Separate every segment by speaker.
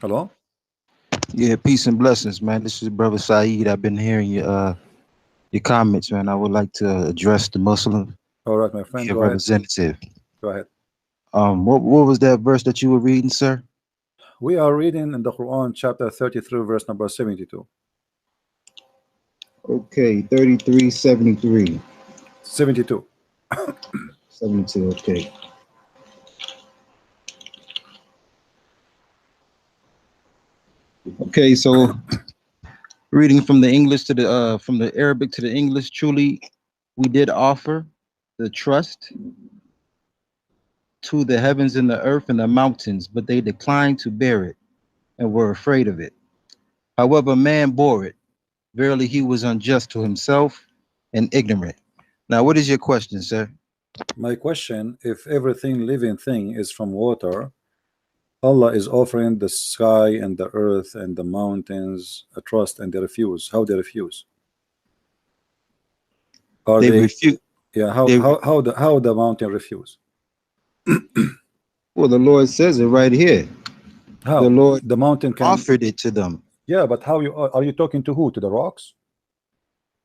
Speaker 1: Hello?
Speaker 2: Yeah, peace and blessings, man. This is Brother Saeed. I've been hearing your comments, man. I would like to address the Muslim,
Speaker 1: All right, my
Speaker 2: be
Speaker 1: friend,
Speaker 2: a
Speaker 1: go ahead.
Speaker 2: representative.
Speaker 1: Go ahead.
Speaker 2: What was that verse that you were reading, sir?
Speaker 1: We are reading in the Quran, chapter 33, verse number 72.
Speaker 2: Okay, 33:73.
Speaker 1: 72.
Speaker 2: 72, okay. Okay, so reading from the English to the from the Arabic to the English, truly we did offer the trust to the heavens and the earth and the mountains, but they declined to bear it and were afraid of it. However, man bore it. Verily, he was unjust to himself and ignorant. Now, what is your question, sir?
Speaker 1: My question, if everything living thing is from water, Allah is offering the sky and the earth and the mountains a trust and they refuse. How they refuse? Are
Speaker 2: They
Speaker 1: they,
Speaker 2: refute.
Speaker 1: yeah,
Speaker 2: They
Speaker 1: how the mountain refuse?
Speaker 2: well, the Lord says it right here. The
Speaker 1: How?
Speaker 2: Lord
Speaker 1: The mountain can,
Speaker 2: offered it to them.
Speaker 1: yeah, but how are you talking to who? To the rocks?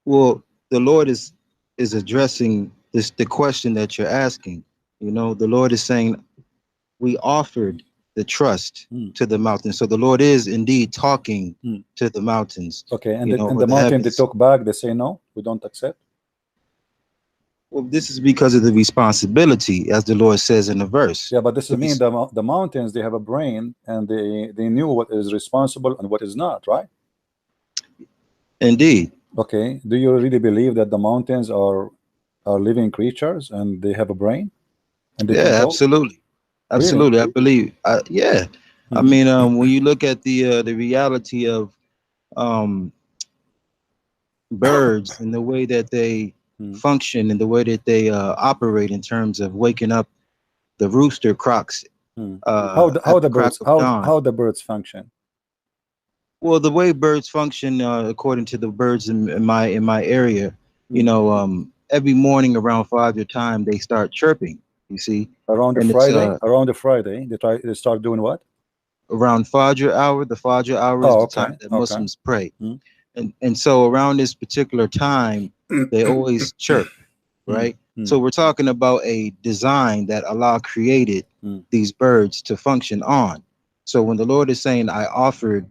Speaker 2: Well, the Lord is addressing this the question that you're asking. You know, the Lord is saying we offered the trust
Speaker 1: Hmm.
Speaker 2: to the mountains. So the Lord is indeed talking
Speaker 1: Hmm.
Speaker 2: to the mountains.
Speaker 1: Okay,
Speaker 2: You know,
Speaker 1: and
Speaker 2: or
Speaker 1: the
Speaker 2: the
Speaker 1: mountain they
Speaker 2: heavens.
Speaker 1: talk back, they say no, we don't accept.
Speaker 2: Well, this is because of the responsibility, as the Lord says in the verse.
Speaker 1: Yeah, but this
Speaker 2: The
Speaker 1: is mean the mountains they have a brain and they knew what is responsible and what is not, right?
Speaker 2: Indeed.
Speaker 1: Okay, do you really believe that the mountains are living creatures and they have a brain and they can
Speaker 2: Yeah,
Speaker 1: talk?
Speaker 2: absolutely.
Speaker 1: Really?
Speaker 2: Absolutely. I believe. Yeah. I
Speaker 1: Hmm.
Speaker 2: mean, when you look at the reality of um, birds and the way that they
Speaker 1: Hmm.
Speaker 2: function and the way that they operate in terms of waking up, the rooster croaks
Speaker 1: Hmm. How
Speaker 2: at the
Speaker 1: the
Speaker 2: crack
Speaker 1: birds
Speaker 2: of dawn.
Speaker 1: how the birds function?
Speaker 2: Well, the way birds function, according to the birds in my area,
Speaker 1: Hmm.
Speaker 2: every morning around 5 your time they start chirping. You see, and it's
Speaker 1: Around the Friday they start doing what?
Speaker 2: around Fajr hour. The Fajr hour is
Speaker 1: Oh,
Speaker 2: the
Speaker 1: okay,
Speaker 2: time that
Speaker 1: okay.
Speaker 2: Muslims pray,
Speaker 1: Hmm.
Speaker 2: and so around this particular time, they always chirp,
Speaker 1: Hmm.
Speaker 2: right?
Speaker 1: Hmm.
Speaker 2: So we're talking about a design that Allah created
Speaker 1: Hmm.
Speaker 2: these birds to function on. So when the Lord is saying, "I offered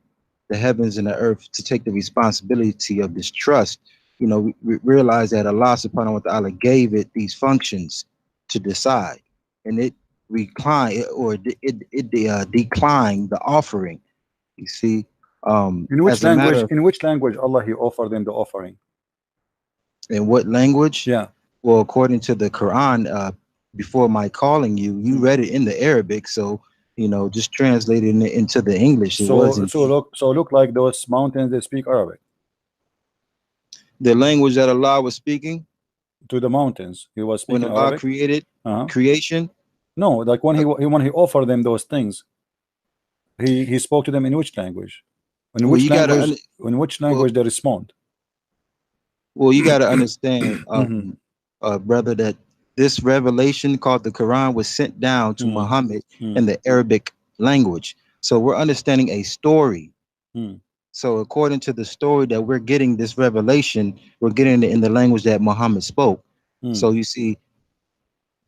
Speaker 2: the heavens and the earth to take the responsibility of this trust," we realize that Allah Subhanahu wa Taala gave it these functions to decide, and it reclined or it declined the offering. You see, as a matter of
Speaker 1: In which language Allah he offered them the offering?
Speaker 2: in what language?
Speaker 1: Yeah.
Speaker 2: Well, according to the Quran, before my calling you, you
Speaker 1: Hmm.
Speaker 2: read it in the Arabic, so just translating it into the English, it was indeed
Speaker 1: So look like those mountains they speak Arabic.
Speaker 2: the language that Allah was speaking
Speaker 1: To the mountains he was
Speaker 2: when
Speaker 1: speaking
Speaker 2: Allah
Speaker 1: Arabic.
Speaker 2: created
Speaker 1: Uh-huh.
Speaker 2: creation.
Speaker 1: No, like
Speaker 2: Uh,
Speaker 1: when he offered them those things, he spoke to them in which language?
Speaker 2: well, you gotta un-
Speaker 1: In which
Speaker 2: well,
Speaker 1: language they respond?
Speaker 2: you gotta understand,
Speaker 1: Hmm.
Speaker 2: brother, that this revelation called the Quran was sent down to
Speaker 1: Hmm.
Speaker 2: Muhammad
Speaker 1: Hmm.
Speaker 2: in the Arabic language. So we're understanding a story.
Speaker 1: Hmm.
Speaker 2: So according to the story that we're getting this revelation, we're getting it in the language that Muhammad spoke.
Speaker 1: Hmm.
Speaker 2: So you see,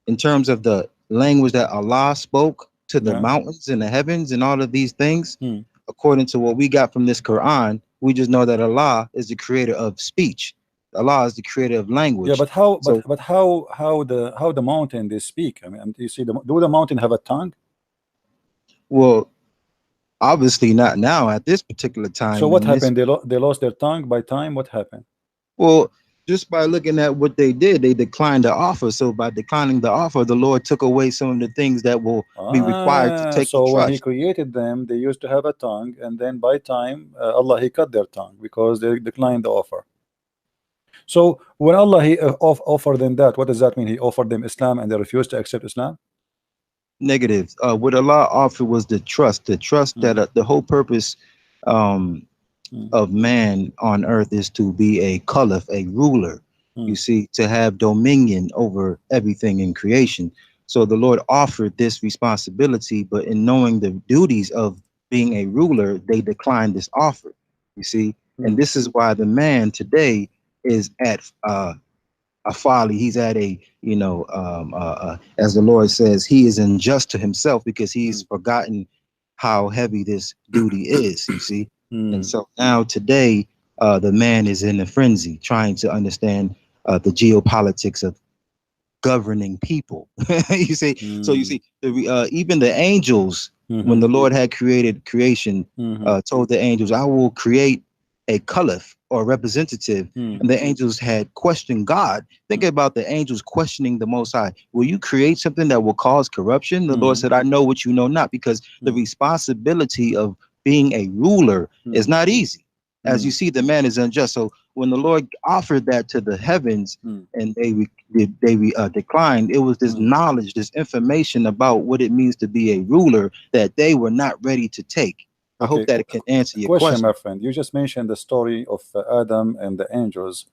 Speaker 2: in terms of the language that Allah spoke to the
Speaker 1: Yeah.
Speaker 2: mountains and the heavens and all of these things,
Speaker 1: Hmm.
Speaker 2: according to what we got from this Quran, we just know that Allah is the creator of speech. Allah is the creator of
Speaker 1: Yeah,
Speaker 2: language.
Speaker 1: but how
Speaker 2: So,
Speaker 1: how the mountain they speak? I mean, you see, do the mountain have a tongue?
Speaker 2: well, obviously not now at this particular
Speaker 1: So
Speaker 2: time
Speaker 1: what
Speaker 2: in this.
Speaker 1: happened? They lost their tongue by time. What happened?
Speaker 2: Well, just by looking at what they did, they declined the offer. So by declining the offer, the Lord took away some of the things that will be required to take the
Speaker 1: So when he
Speaker 2: trust.
Speaker 1: created them, they used to have a tongue, and then by time, Allah he cut their tongue because they declined the offer. So when Allah he offered them that, what does that mean? He offered them Islam and they refused to accept Islam.
Speaker 2: Negative. What Allah offered was the trust
Speaker 1: Hmm.
Speaker 2: that the whole purpose um,
Speaker 1: Hmm.
Speaker 2: of man on earth is to be a caliph, a ruler.
Speaker 1: Hmm.
Speaker 2: You see, to have dominion over everything in creation. So the Lord offered this responsibility, but in knowing the duties of being a ruler, they declined this offer. You see, and
Speaker 1: Mm,
Speaker 2: this is why the man today is at a folly. He's at a, as the Lord says, he is unjust to himself because he's
Speaker 1: mm,
Speaker 2: forgotten how heavy this duty is. You see, and
Speaker 1: mm,
Speaker 2: so now today, the man is in a frenzy, trying to understand the geopolitics of governing people. You see, so you
Speaker 1: mm,
Speaker 2: see, even the angels, when
Speaker 1: mhm,
Speaker 2: the Lord had created creation,
Speaker 1: mhm,
Speaker 2: told the angels, "I will create a caliph or representative."
Speaker 1: mm,
Speaker 2: And the angels had questioned God. Think
Speaker 1: mm,
Speaker 2: about the angels questioning the Most High. Will you create something that will cause corruption? The Lord
Speaker 1: mhm,
Speaker 2: said, "I know what you know not," because the
Speaker 1: mm,
Speaker 2: responsibility of being a ruler is
Speaker 1: mm,
Speaker 2: not easy. As you
Speaker 1: mm,
Speaker 2: see, the man is unjust. So when the Lord offered that to the heavens,
Speaker 1: mm,
Speaker 2: and declined, it was this
Speaker 1: mm.
Speaker 2: knowledge, this information about what it means to be a ruler that they were not ready to take. I hope
Speaker 1: Okay,
Speaker 2: that it can answer your
Speaker 1: question, my
Speaker 2: question.
Speaker 1: friend. You just mentioned the story of Adam and the angels.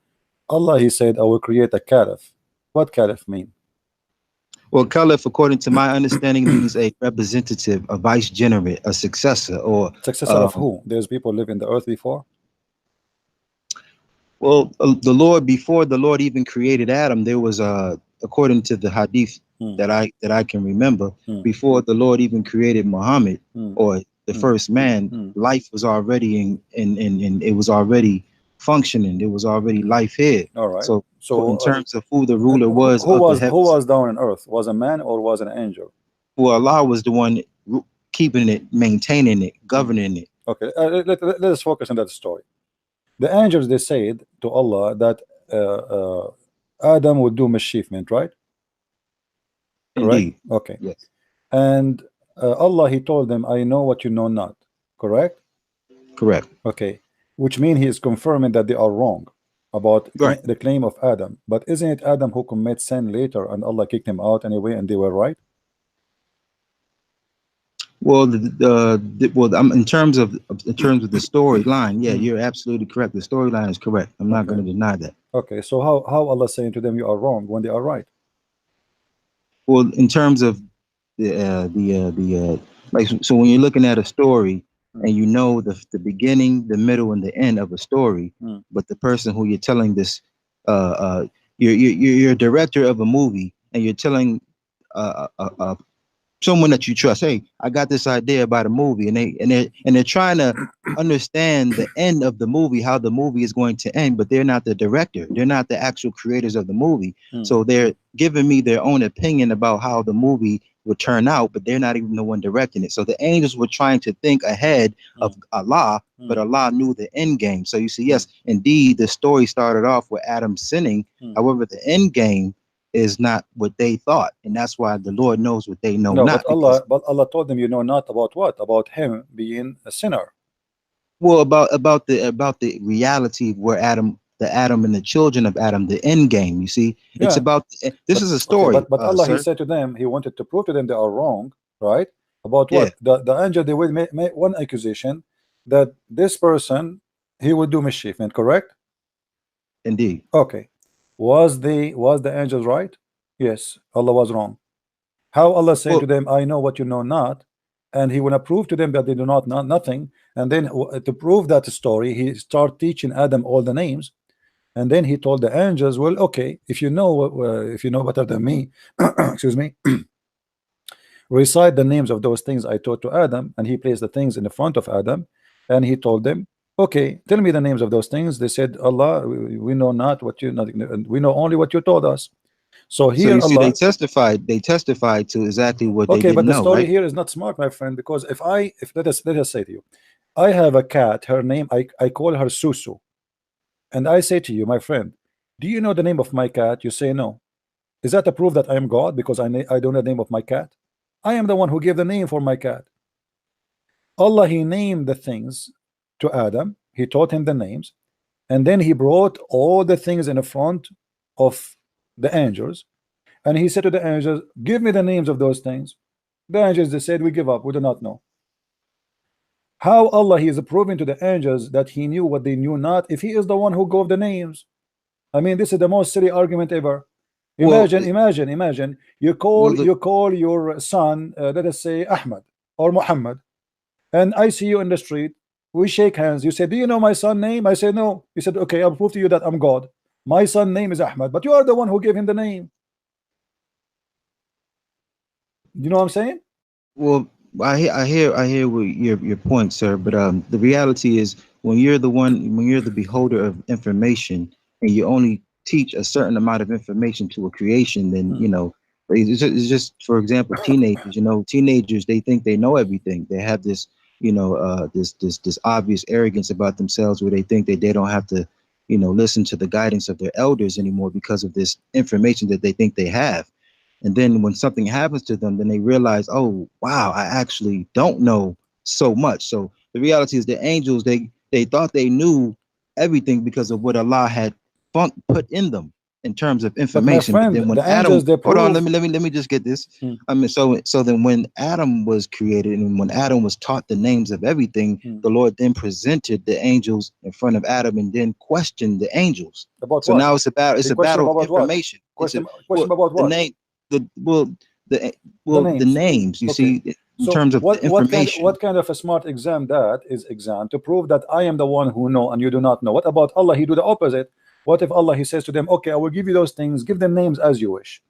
Speaker 1: Allah, He said, I will create a caliph. What caliph mean?
Speaker 2: Well, caliph, according to my understanding, means a representative, a vicegerent, a successor, or
Speaker 1: Successor of
Speaker 2: um,
Speaker 1: who? There's people live in the earth before?
Speaker 2: the Lord, before the Lord even created Adam, there was according to the hadith
Speaker 1: Mm,
Speaker 2: that I can remember,
Speaker 1: mm,
Speaker 2: before the Lord even created Muhammad
Speaker 1: mm,
Speaker 2: or the
Speaker 1: mm,
Speaker 2: first man,
Speaker 1: mm,
Speaker 2: life was already in it was already functioning. There was already
Speaker 1: mm.
Speaker 2: life here.
Speaker 1: All right.
Speaker 2: So in
Speaker 1: So,
Speaker 2: terms of who the ruler was
Speaker 1: who
Speaker 2: of the
Speaker 1: was who
Speaker 2: heavens,
Speaker 1: was down on earth? Was a man or was an angel?
Speaker 2: well, Allah was the one keeping it, maintaining it,
Speaker 1: Mm.
Speaker 2: governing it.
Speaker 1: Okay. Let us focus on that story. The angels they said to Allah that Adam would do mischievement, right? Correct.
Speaker 2: Indeed.
Speaker 1: Okay.
Speaker 2: Yes.
Speaker 1: And Allah He told them, I know what you know not. Correct.
Speaker 2: Correct.
Speaker 1: Okay. Which means He is confirming that they are wrong about
Speaker 2: Right.
Speaker 1: the claim of Adam. But isn't it Adam who commits sin later and Allah kicked him out anyway and they were right?
Speaker 2: Well, in terms of the storyline, yeah,
Speaker 1: Mm.
Speaker 2: you're absolutely correct. The storyline is correct. I'm not going
Speaker 1: Okay.
Speaker 2: to deny that.
Speaker 1: Okay. So how Allah saying to them you are wrong when they are right?
Speaker 2: Well, in terms of like, so when you're looking at a story
Speaker 1: Mm.
Speaker 2: and you know the beginning, the middle, and the end of a story,
Speaker 1: Mm.
Speaker 2: but the person who you're telling this, you're a director of a movie and you're telling someone that you trust, hey, I got this idea about a movie, and they're trying to understand the end of the movie, how the movie is going to end, but they're not the director, they're not the actual creators of the movie.
Speaker 1: Mm.
Speaker 2: So they're giving me their own opinion about how the movie would turn out, but they're not even the one directing it. So the angels were trying to think ahead of
Speaker 1: Mm.
Speaker 2: Allah, but
Speaker 1: Mm.
Speaker 2: Allah knew the end game. So you see,
Speaker 1: Mm.
Speaker 2: yes, indeed, the story started off with Adam sinning.
Speaker 1: Mm.
Speaker 2: However, the end game is not what they thought, and that's why the Lord knows what they know
Speaker 1: No,
Speaker 2: not. Because,
Speaker 1: But Allah told them, you know not about what? About him being a sinner.
Speaker 2: well, about the reality of where the Adam and the children of Adam, the end game. You see, it's
Speaker 1: Yeah,
Speaker 2: about this
Speaker 1: but
Speaker 2: is a
Speaker 1: okay,
Speaker 2: story,
Speaker 1: but Allah He
Speaker 2: sir.
Speaker 1: said to them, He wanted to prove to them they are wrong, right? About
Speaker 2: Yeah,
Speaker 1: what? The angel they will make one accusation that this person he would do mischief, and correct?
Speaker 2: indeed.
Speaker 1: Okay. Was the angels right? Yes, Allah was wrong. How Allah saying to
Speaker 2: Well,
Speaker 1: them, I know what you know not, and He will prove to them that they do not know nothing, and then to prove that story, He start teaching Adam all the names. And then he told the angels, well, okay, if you know better than me, excuse me, recite the names of those things I taught to Adam. And he placed the things in the front of Adam. And he told them, okay, tell me the names of those things. They said, Allah, we know not what you, not, we know only what you told us. So
Speaker 2: so
Speaker 1: here
Speaker 2: you see, they
Speaker 1: Allah,
Speaker 2: testified. They testified to exactly what they
Speaker 1: okay, but
Speaker 2: didn't
Speaker 1: the
Speaker 2: know,
Speaker 1: story
Speaker 2: right?
Speaker 1: here is not smart, my friend, because if let us say to you, I have a cat, her name, I call her Susu. And I say to you, my friend, do you know the name of my cat? You say no. Is that a proof that I am God because I don't know the name of my cat? I am the one who gave the name for my cat. Allah, He named the things to Adam. He taught him the names, and then He brought all the things in the front of the angels, and He said to the angels, "Give me the names of those things." The angels they said, "We give up. We do not know." How Allah He is proving to the angels that He knew what they knew not if He is the one who gave the names? I mean, this is the most silly argument ever.
Speaker 2: Well,
Speaker 1: Imagine you
Speaker 2: well,
Speaker 1: call your son, let us say Ahmad or Muhammad, and I see you in the street. We shake hands. You say, "Do you know my son name?" I say, "No." You said, "Okay, I'll prove to you that I'm God. My son name is Ahmad, but you are the one who gave him the name." You know what I'm saying?
Speaker 2: Well, I hear what your point, sir. But the reality is, when you're the beholder of information, and you only teach a certain amount of information to a creation, then
Speaker 1: Hmm.
Speaker 2: it's just for example, teenagers. Teenagers, they think they know everything. They have this, this obvious arrogance about themselves, where they think that they don't have to, listen to the guidance of their elders anymore because of this information that they think they have. And then when something happens to them, then they realize, oh wow, I actually don't know so much. So the reality is, the angels, they thought they knew everything because of what Allah had put in them in terms of
Speaker 1: But my
Speaker 2: information. But
Speaker 1: friend,
Speaker 2: then when
Speaker 1: the
Speaker 2: Adam,
Speaker 1: angels they
Speaker 2: hold on,
Speaker 1: prove.
Speaker 2: let me just get this.
Speaker 1: Hmm.
Speaker 2: I mean, so then when Adam was created, and when Adam was taught the names of everything,
Speaker 1: Hmm.
Speaker 2: the Lord then presented the angels in front of Adam and then questioned the angels.
Speaker 1: About
Speaker 2: So
Speaker 1: what?
Speaker 2: now it's
Speaker 1: He
Speaker 2: a
Speaker 1: questioned
Speaker 2: battle of
Speaker 1: about what?
Speaker 2: information. It's a
Speaker 1: Question
Speaker 2: well
Speaker 1: about
Speaker 2: the
Speaker 1: what?
Speaker 2: name the well the
Speaker 1: The
Speaker 2: the
Speaker 1: names.
Speaker 2: names, you
Speaker 1: Okay.
Speaker 2: see, in
Speaker 1: So
Speaker 2: terms of the information.
Speaker 1: what kind of a smart exam that is? Exam to prove that I am the one who know and you do not know. What about Allah? He do the opposite. What if Allah, he says to them, "Okay, I will give you those things, give them names as you wish,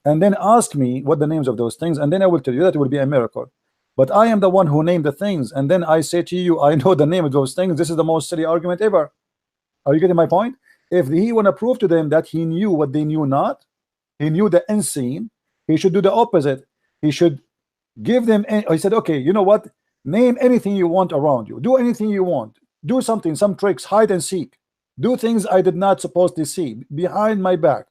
Speaker 1: and then ask me what the names of those things, and then I will tell you." That will be a miracle. But I am the one who named the things, and then I say to you, I know the name of those things. This is the most silly argument ever. Are you getting my point? If he want to prove to them that he knew what they knew not, he knew the unseen, he should do the opposite. He should give them. He said, "Okay, you know what? Name anything you want around you. Do anything you want. Do something, some tricks, hide and seek. Do things I did not supposed to see behind my back,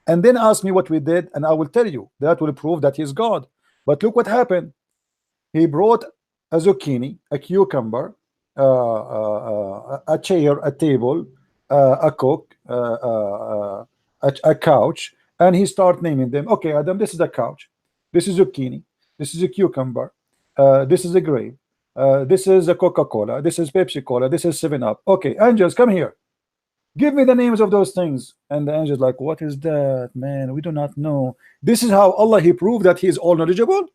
Speaker 1: and then ask me what we did, and I will tell you. That will prove that he's God." But look what happened. He brought a zucchini, a cucumber, a chair, a table, a cook, a couch, and he start naming them. "Okay, Adam, this is a couch. This is zucchini. This is a cucumber. This is a grape. This is a Coca-Cola. This is Pepsi Cola. This is 7 Up. Okay, angels, come here. Give me the names of those things." And the angels like, "What is that, man? We do not know." This is how Allah, he proved that he is all knowledgeable.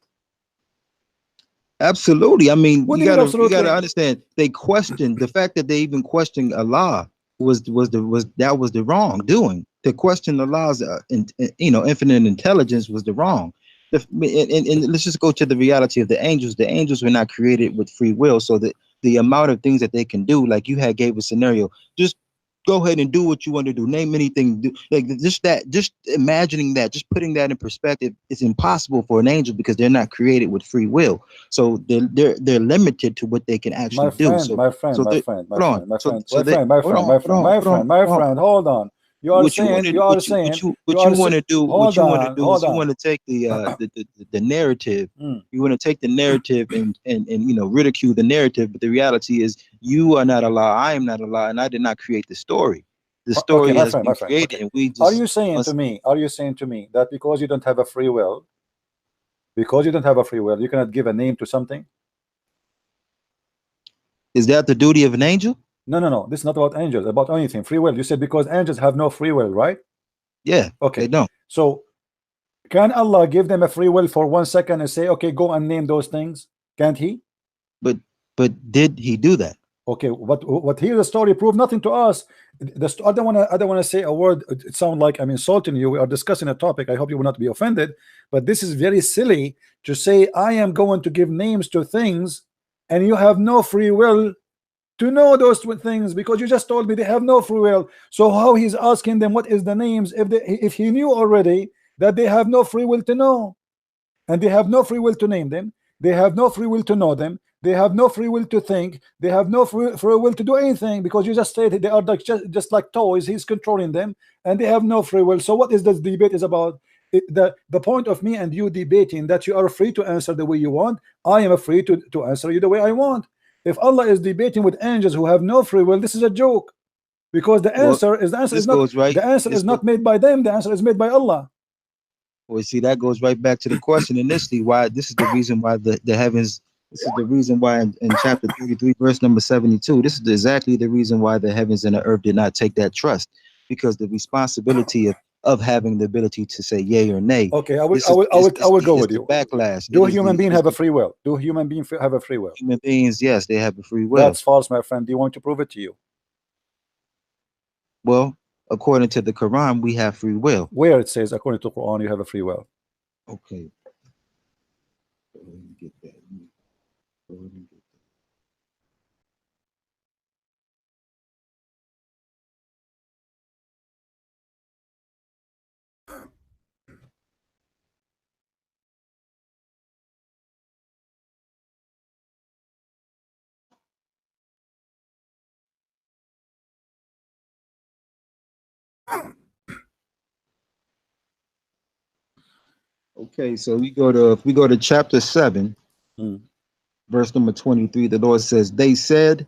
Speaker 2: Absolutely. I mean,
Speaker 1: What do you mean
Speaker 2: you gotta
Speaker 1: absolutely?
Speaker 2: understand, they questioned the fact that they even questioned Allah was the wrongdoing. To question Allah's infinite intelligence was the wrong. And let's just go to the reality of the angels. The angels were not created with free will, so that the amount of things that they can do, like you had gave a scenario, just go ahead and do what you want to do. Name anything. Like just imagining that, just putting that in perspective, it's impossible for an angel because they're not created with free will. So they're limited to what they can
Speaker 1: My
Speaker 2: actually do.
Speaker 1: friend, my friend,
Speaker 2: So
Speaker 1: my
Speaker 2: they
Speaker 1: friend, my
Speaker 2: hold on.
Speaker 1: friend, my
Speaker 2: So
Speaker 1: friend,
Speaker 2: so
Speaker 1: my
Speaker 2: they
Speaker 1: friend, my
Speaker 2: hold
Speaker 1: friend,
Speaker 2: on,
Speaker 1: my
Speaker 2: hold
Speaker 1: friend,
Speaker 2: on,
Speaker 1: my
Speaker 2: hold on,
Speaker 1: friend, my
Speaker 2: hold on.
Speaker 1: friend, hold on. You are
Speaker 2: What you want
Speaker 1: saying,
Speaker 2: to
Speaker 1: you are saying, you are saying,
Speaker 2: what
Speaker 1: hold
Speaker 2: you want to
Speaker 1: on,
Speaker 2: do is
Speaker 1: hold
Speaker 2: you
Speaker 1: on.
Speaker 2: want to take the narrative.
Speaker 1: Mm.
Speaker 2: You want to take the narrative and ridicule the narrative, but the reality is you are not Allah, I am not Allah, and I did not create the story. The
Speaker 1: Okay,
Speaker 2: story has been
Speaker 1: my friend.
Speaker 2: created,
Speaker 1: Okay.
Speaker 2: and we
Speaker 1: Are
Speaker 2: just
Speaker 1: you saying to
Speaker 2: must.
Speaker 1: me, are you saying to me that because you don't have a free will, because you don't have a free will, you cannot give a name to something?
Speaker 2: Is that the duty of an angel?
Speaker 1: No, no, no. This is not about angels, about anything. Free will. You said because angels have no free will, right?
Speaker 2: Yeah, they
Speaker 1: Okay.
Speaker 2: don't.
Speaker 1: So can Allah give them a free will for 1 second and say, "Okay, go and name those things"? Can't he?
Speaker 2: But did he do that?
Speaker 1: Okay, what here the story proved nothing to us. I don't want to say a word. It sounds like I'm insulting you. We are discussing a topic. I hope you will not be offended. But this is very silly to say I am going to give names to things, and you have no free will to know those things because you just told me they have no free will. So how he's asking them what is the names if he knew already that they have no free will to know? And they have no free will to name them, they have no free will to know them, they have no free will to think, they have no free will to do anything because you just stated they are like just like toys, he's controlling them, and they have no free will. So what is this debate is about? The point of me and you debating that you are free to answer the way you want, I am free to answer you the way I want. If Allah is debating with angels who have no free will, this is a joke, because
Speaker 2: Well,
Speaker 1: the answer
Speaker 2: this
Speaker 1: is not,
Speaker 2: goes right.
Speaker 1: the answer
Speaker 2: This
Speaker 1: is
Speaker 2: go.
Speaker 1: not made by them, the answer is made by Allah.
Speaker 2: Well, see, that goes right back to the question initially. Why this is the reason why the heavens. This is the reason why in chapter 33, verse number 72. This is exactly the reason why the heavens and the earth did not take that trust, because the responsibility of having the ability to say yay or nay.
Speaker 1: Okay, I will
Speaker 2: This
Speaker 1: I
Speaker 2: is
Speaker 1: will I will I will go
Speaker 2: it's
Speaker 1: with
Speaker 2: the
Speaker 1: you.
Speaker 2: backlash.
Speaker 1: Do
Speaker 2: It is
Speaker 1: human
Speaker 2: the
Speaker 1: beings
Speaker 2: it's
Speaker 1: have a
Speaker 2: the
Speaker 1: free will? Do human beings have a free will?
Speaker 2: human beings. Yes, they have a free will.
Speaker 1: That's false, my friend. Do you want to prove it to you?
Speaker 2: Well, according to the Quran, we have free will.
Speaker 1: Where it says according to Quran you have a free will?
Speaker 2: Okay. Go ahead and get that. Go ahead and get Okay, so we go to chapter 7,
Speaker 1: Hmm.
Speaker 2: verse number 23. The Lord says, "They said,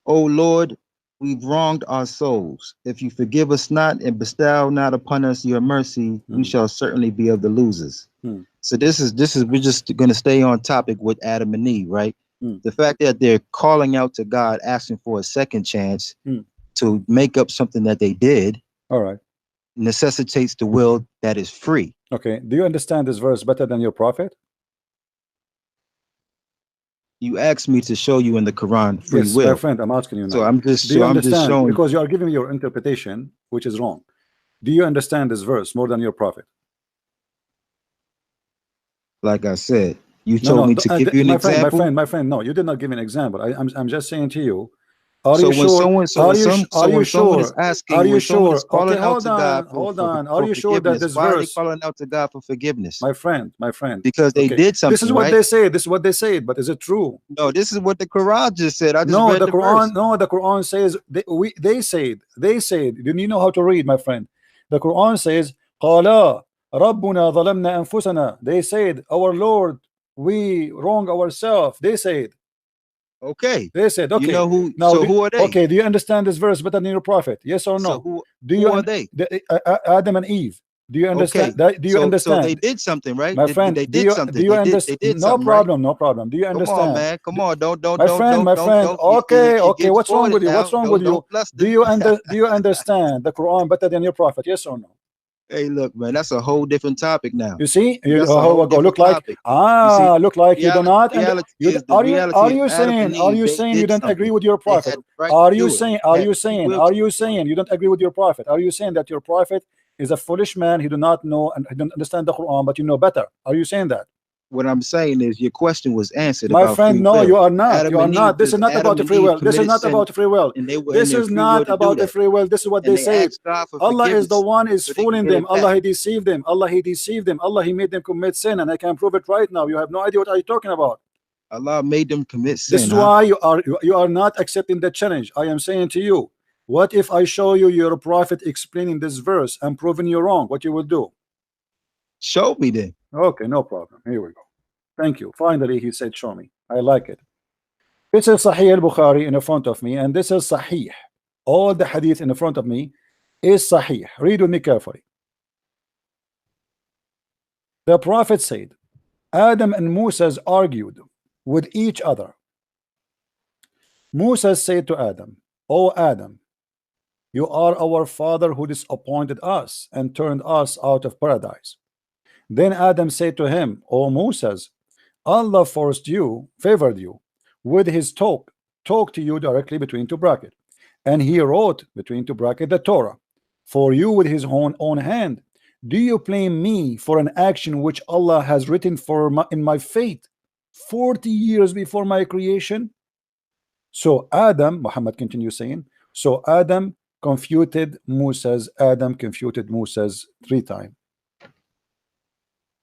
Speaker 2: O Lord, we've wronged our souls. If you forgive us not and bestow not upon us your mercy, we
Speaker 1: Hmm.
Speaker 2: shall certainly be of the losers."
Speaker 1: Hmm.
Speaker 2: So this is we're just going to stay on topic with Adam and Eve, right?
Speaker 1: Hmm.
Speaker 2: The fact that they're calling out to God, asking for a second chance
Speaker 1: Hmm.
Speaker 2: to make up something that they did,
Speaker 1: All right.
Speaker 2: necessitates the will that is free.
Speaker 1: Okay. Do you understand this verse better than your prophet?
Speaker 2: You asked me to show you in the Quran free
Speaker 1: Yes, my
Speaker 2: will.
Speaker 1: friend, I'm asking you
Speaker 2: So
Speaker 1: now.
Speaker 2: I'm just
Speaker 1: Do you
Speaker 2: so I'm just
Speaker 1: understand?
Speaker 2: showing,
Speaker 1: Because you are giving me your interpretation, which is wrong. Do you understand this verse more than your prophet?
Speaker 2: like I said, you
Speaker 1: No,
Speaker 2: told
Speaker 1: no,
Speaker 2: me to give you an
Speaker 1: my friend, my
Speaker 2: example.
Speaker 1: friend, my friend. No, you did not give an example. I'm just saying to you. Are
Speaker 2: So
Speaker 1: you
Speaker 2: when
Speaker 1: sure?
Speaker 2: someone
Speaker 1: Are you
Speaker 2: when someone is
Speaker 1: sure? Are
Speaker 2: asking,
Speaker 1: you
Speaker 2: when someone is
Speaker 1: sure? Okay,
Speaker 2: calling out
Speaker 1: hold
Speaker 2: to God
Speaker 1: on, hold on. Are
Speaker 2: for
Speaker 1: you sure that
Speaker 2: forgiveness,
Speaker 1: this
Speaker 2: why are they
Speaker 1: verse,
Speaker 2: calling out to God for forgiveness?
Speaker 1: my friend?
Speaker 2: Because they
Speaker 1: Okay,
Speaker 2: did
Speaker 1: this is
Speaker 2: something,
Speaker 1: what
Speaker 2: right?
Speaker 1: they say. This is what they say. But is it true?
Speaker 2: No, this is what the Quran just said. I just
Speaker 1: No,
Speaker 2: read
Speaker 1: the
Speaker 2: the verse.
Speaker 1: Quran. No, the Quran says they said. They said. Do you know how to read, my friend? The Quran says, "Qala Rabbuna zalamna anfusana." They said, "Our Lord, we wrong ourselves." They said.
Speaker 2: Okay.
Speaker 1: They said,
Speaker 2: You
Speaker 1: okay.
Speaker 2: know who,
Speaker 1: Now,
Speaker 2: so who are they?
Speaker 1: okay, do you understand this verse better than your prophet? Yes or
Speaker 2: So
Speaker 1: no? Do you
Speaker 2: who are they?
Speaker 1: Adam and Eve? Do you understand
Speaker 2: Okay.
Speaker 1: that? Do you
Speaker 2: So they
Speaker 1: understand,
Speaker 2: did something, right?
Speaker 1: my friend?
Speaker 2: They did something.
Speaker 1: Understand?
Speaker 2: They did
Speaker 1: No
Speaker 2: something, right?
Speaker 1: problem, no problem. Do you
Speaker 2: Come on,
Speaker 1: understand?
Speaker 2: man. Come on. Don't
Speaker 1: My friend, Okay,
Speaker 2: you
Speaker 1: okay.
Speaker 2: get
Speaker 1: What's wrong
Speaker 2: spoiled
Speaker 1: with you? What's
Speaker 2: now.
Speaker 1: wrong with
Speaker 2: Don't
Speaker 1: you?
Speaker 2: fluster.
Speaker 1: Do you understand the Quran better than your prophet? Yes or no?
Speaker 2: Hey, look, man, that's a whole different topic now.
Speaker 1: You see,
Speaker 2: That's a
Speaker 1: how
Speaker 2: whole
Speaker 1: I go.
Speaker 2: different
Speaker 1: Look like
Speaker 2: topic. You see,
Speaker 1: look like you do not. And
Speaker 2: reality
Speaker 1: are
Speaker 2: is
Speaker 1: you
Speaker 2: Adam
Speaker 1: saying
Speaker 2: and Eve, they
Speaker 1: you
Speaker 2: did
Speaker 1: don't agree
Speaker 2: something.
Speaker 1: with your
Speaker 2: They
Speaker 1: prophet?
Speaker 2: had the right to do it. They had the free will to do it.
Speaker 1: You don't agree with your prophet? Are you saying that your prophet is a foolish man? He do not know and he don't understand the Quran, but you know better. Are you saying that?
Speaker 2: What I'm saying is your question was answered
Speaker 1: My
Speaker 2: about
Speaker 1: friend,
Speaker 2: free
Speaker 1: no,
Speaker 2: will.
Speaker 1: you are not. You
Speaker 2: Adam
Speaker 1: are
Speaker 2: and Eve,
Speaker 1: not. This is not about
Speaker 2: Adam
Speaker 1: the
Speaker 2: and
Speaker 1: free
Speaker 2: Eve
Speaker 1: will. This is
Speaker 2: committed
Speaker 1: not
Speaker 2: sin
Speaker 1: about free will.
Speaker 2: and they were in
Speaker 1: This
Speaker 2: their
Speaker 1: is
Speaker 2: free will
Speaker 1: not
Speaker 2: to do
Speaker 1: about the
Speaker 2: that.
Speaker 1: free will. This is what
Speaker 2: And
Speaker 1: they
Speaker 2: they
Speaker 1: said.
Speaker 2: asked God for
Speaker 1: Allah is the
Speaker 2: forgiveness
Speaker 1: one is
Speaker 2: so they can
Speaker 1: fooling
Speaker 2: get
Speaker 1: them.
Speaker 2: it back.
Speaker 1: Allah he deceived them. Allah he deceived them. Allah he made them commit sin, and I can prove it right now. You have no idea what are you talking about.
Speaker 2: Allah made them commit
Speaker 1: This
Speaker 2: sin,
Speaker 1: is
Speaker 2: huh?
Speaker 1: why you are not accepting the challenge. I am saying to you, what if I show you your prophet explaining this verse and proving you wrong? What you will do?
Speaker 2: Show me then.
Speaker 1: Okay, no problem. Here we go. Thank you. Finally, he said, show me. I like it. This is Sahih al-Bukhari in front of me, and this is Sahih. All the hadith in front of me is Sahih. Read with me carefully. The Prophet said, Adam and Moses argued with each other. Moses said to Adam, O Adam, you are our father who disappointed us and turned us out of paradise. Then Adam said to him, O Moses, Allah favored you with his talk to you directly between two brackets, and he wrote between two brackets the Torah for you with his own hand. Do you blame me for an action which Allah has written in my fate 40 years before my creation? So Muhammad continues saying, so Adam confuted Moses 3 times.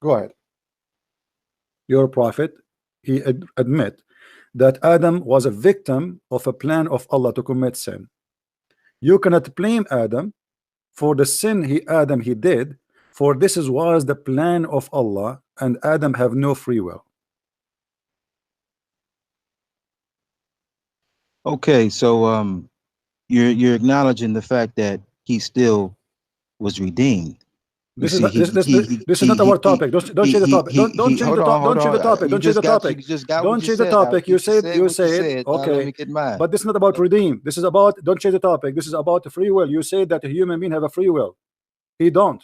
Speaker 1: Go ahead. Your prophet, he admit that Adam was a victim of a plan of Allah to commit sin. You cannot blame Adam for the sin he did, for this was the plan of Allah, and Adam have no free will.
Speaker 2: Okay, so you're acknowledging the fact that he still was redeemed. You
Speaker 1: This is
Speaker 2: see,
Speaker 1: not this is not our topic. Don't change the topic. Don't change
Speaker 2: hold
Speaker 1: the
Speaker 2: on,
Speaker 1: topic.
Speaker 2: hold
Speaker 1: Don't change the
Speaker 2: on.
Speaker 1: topic. Don't change the
Speaker 2: You
Speaker 1: topic.
Speaker 2: just got what
Speaker 1: Don't
Speaker 2: you
Speaker 1: change the
Speaker 2: said out.
Speaker 1: topic.
Speaker 2: You just said
Speaker 1: You
Speaker 2: what you
Speaker 1: said
Speaker 2: said. Now let
Speaker 1: okay,
Speaker 2: me get mine.
Speaker 1: but this is not about redeem. This is about don't change the topic. This is about free will. You say that a human being have a free will. He don't.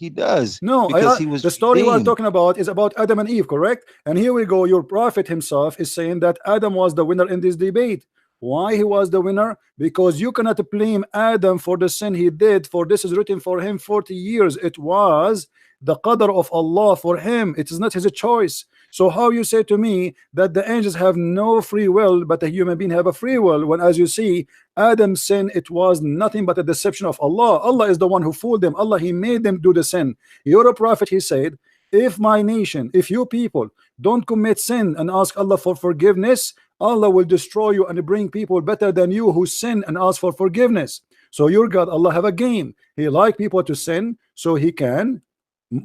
Speaker 2: He does,
Speaker 1: No,
Speaker 2: because he
Speaker 1: the
Speaker 2: was
Speaker 1: story we are
Speaker 2: redeemed.
Speaker 1: talking about is about Adam and Eve, correct? And here we go. Your prophet himself is saying that Adam was the winner in this debate. Why he was the winner? Because you cannot blame Adam for the sin he did, for this is written for him 40 years. It was the qadr of Allah for him. It is not his choice. So how you say to me that the angels have no free will, but the human being have a free will, when, as you see, Adam's sin, it was nothing but a deception of Allah. Allah is the one who fooled them. Allah, he made them do the sin. You're a prophet, he said, if my nation, if you people don't commit sin and ask Allah for forgiveness, Allah will destroy you and bring people better than you who sin and ask for forgiveness. So your God, Allah, have a game. He like people to sin so he can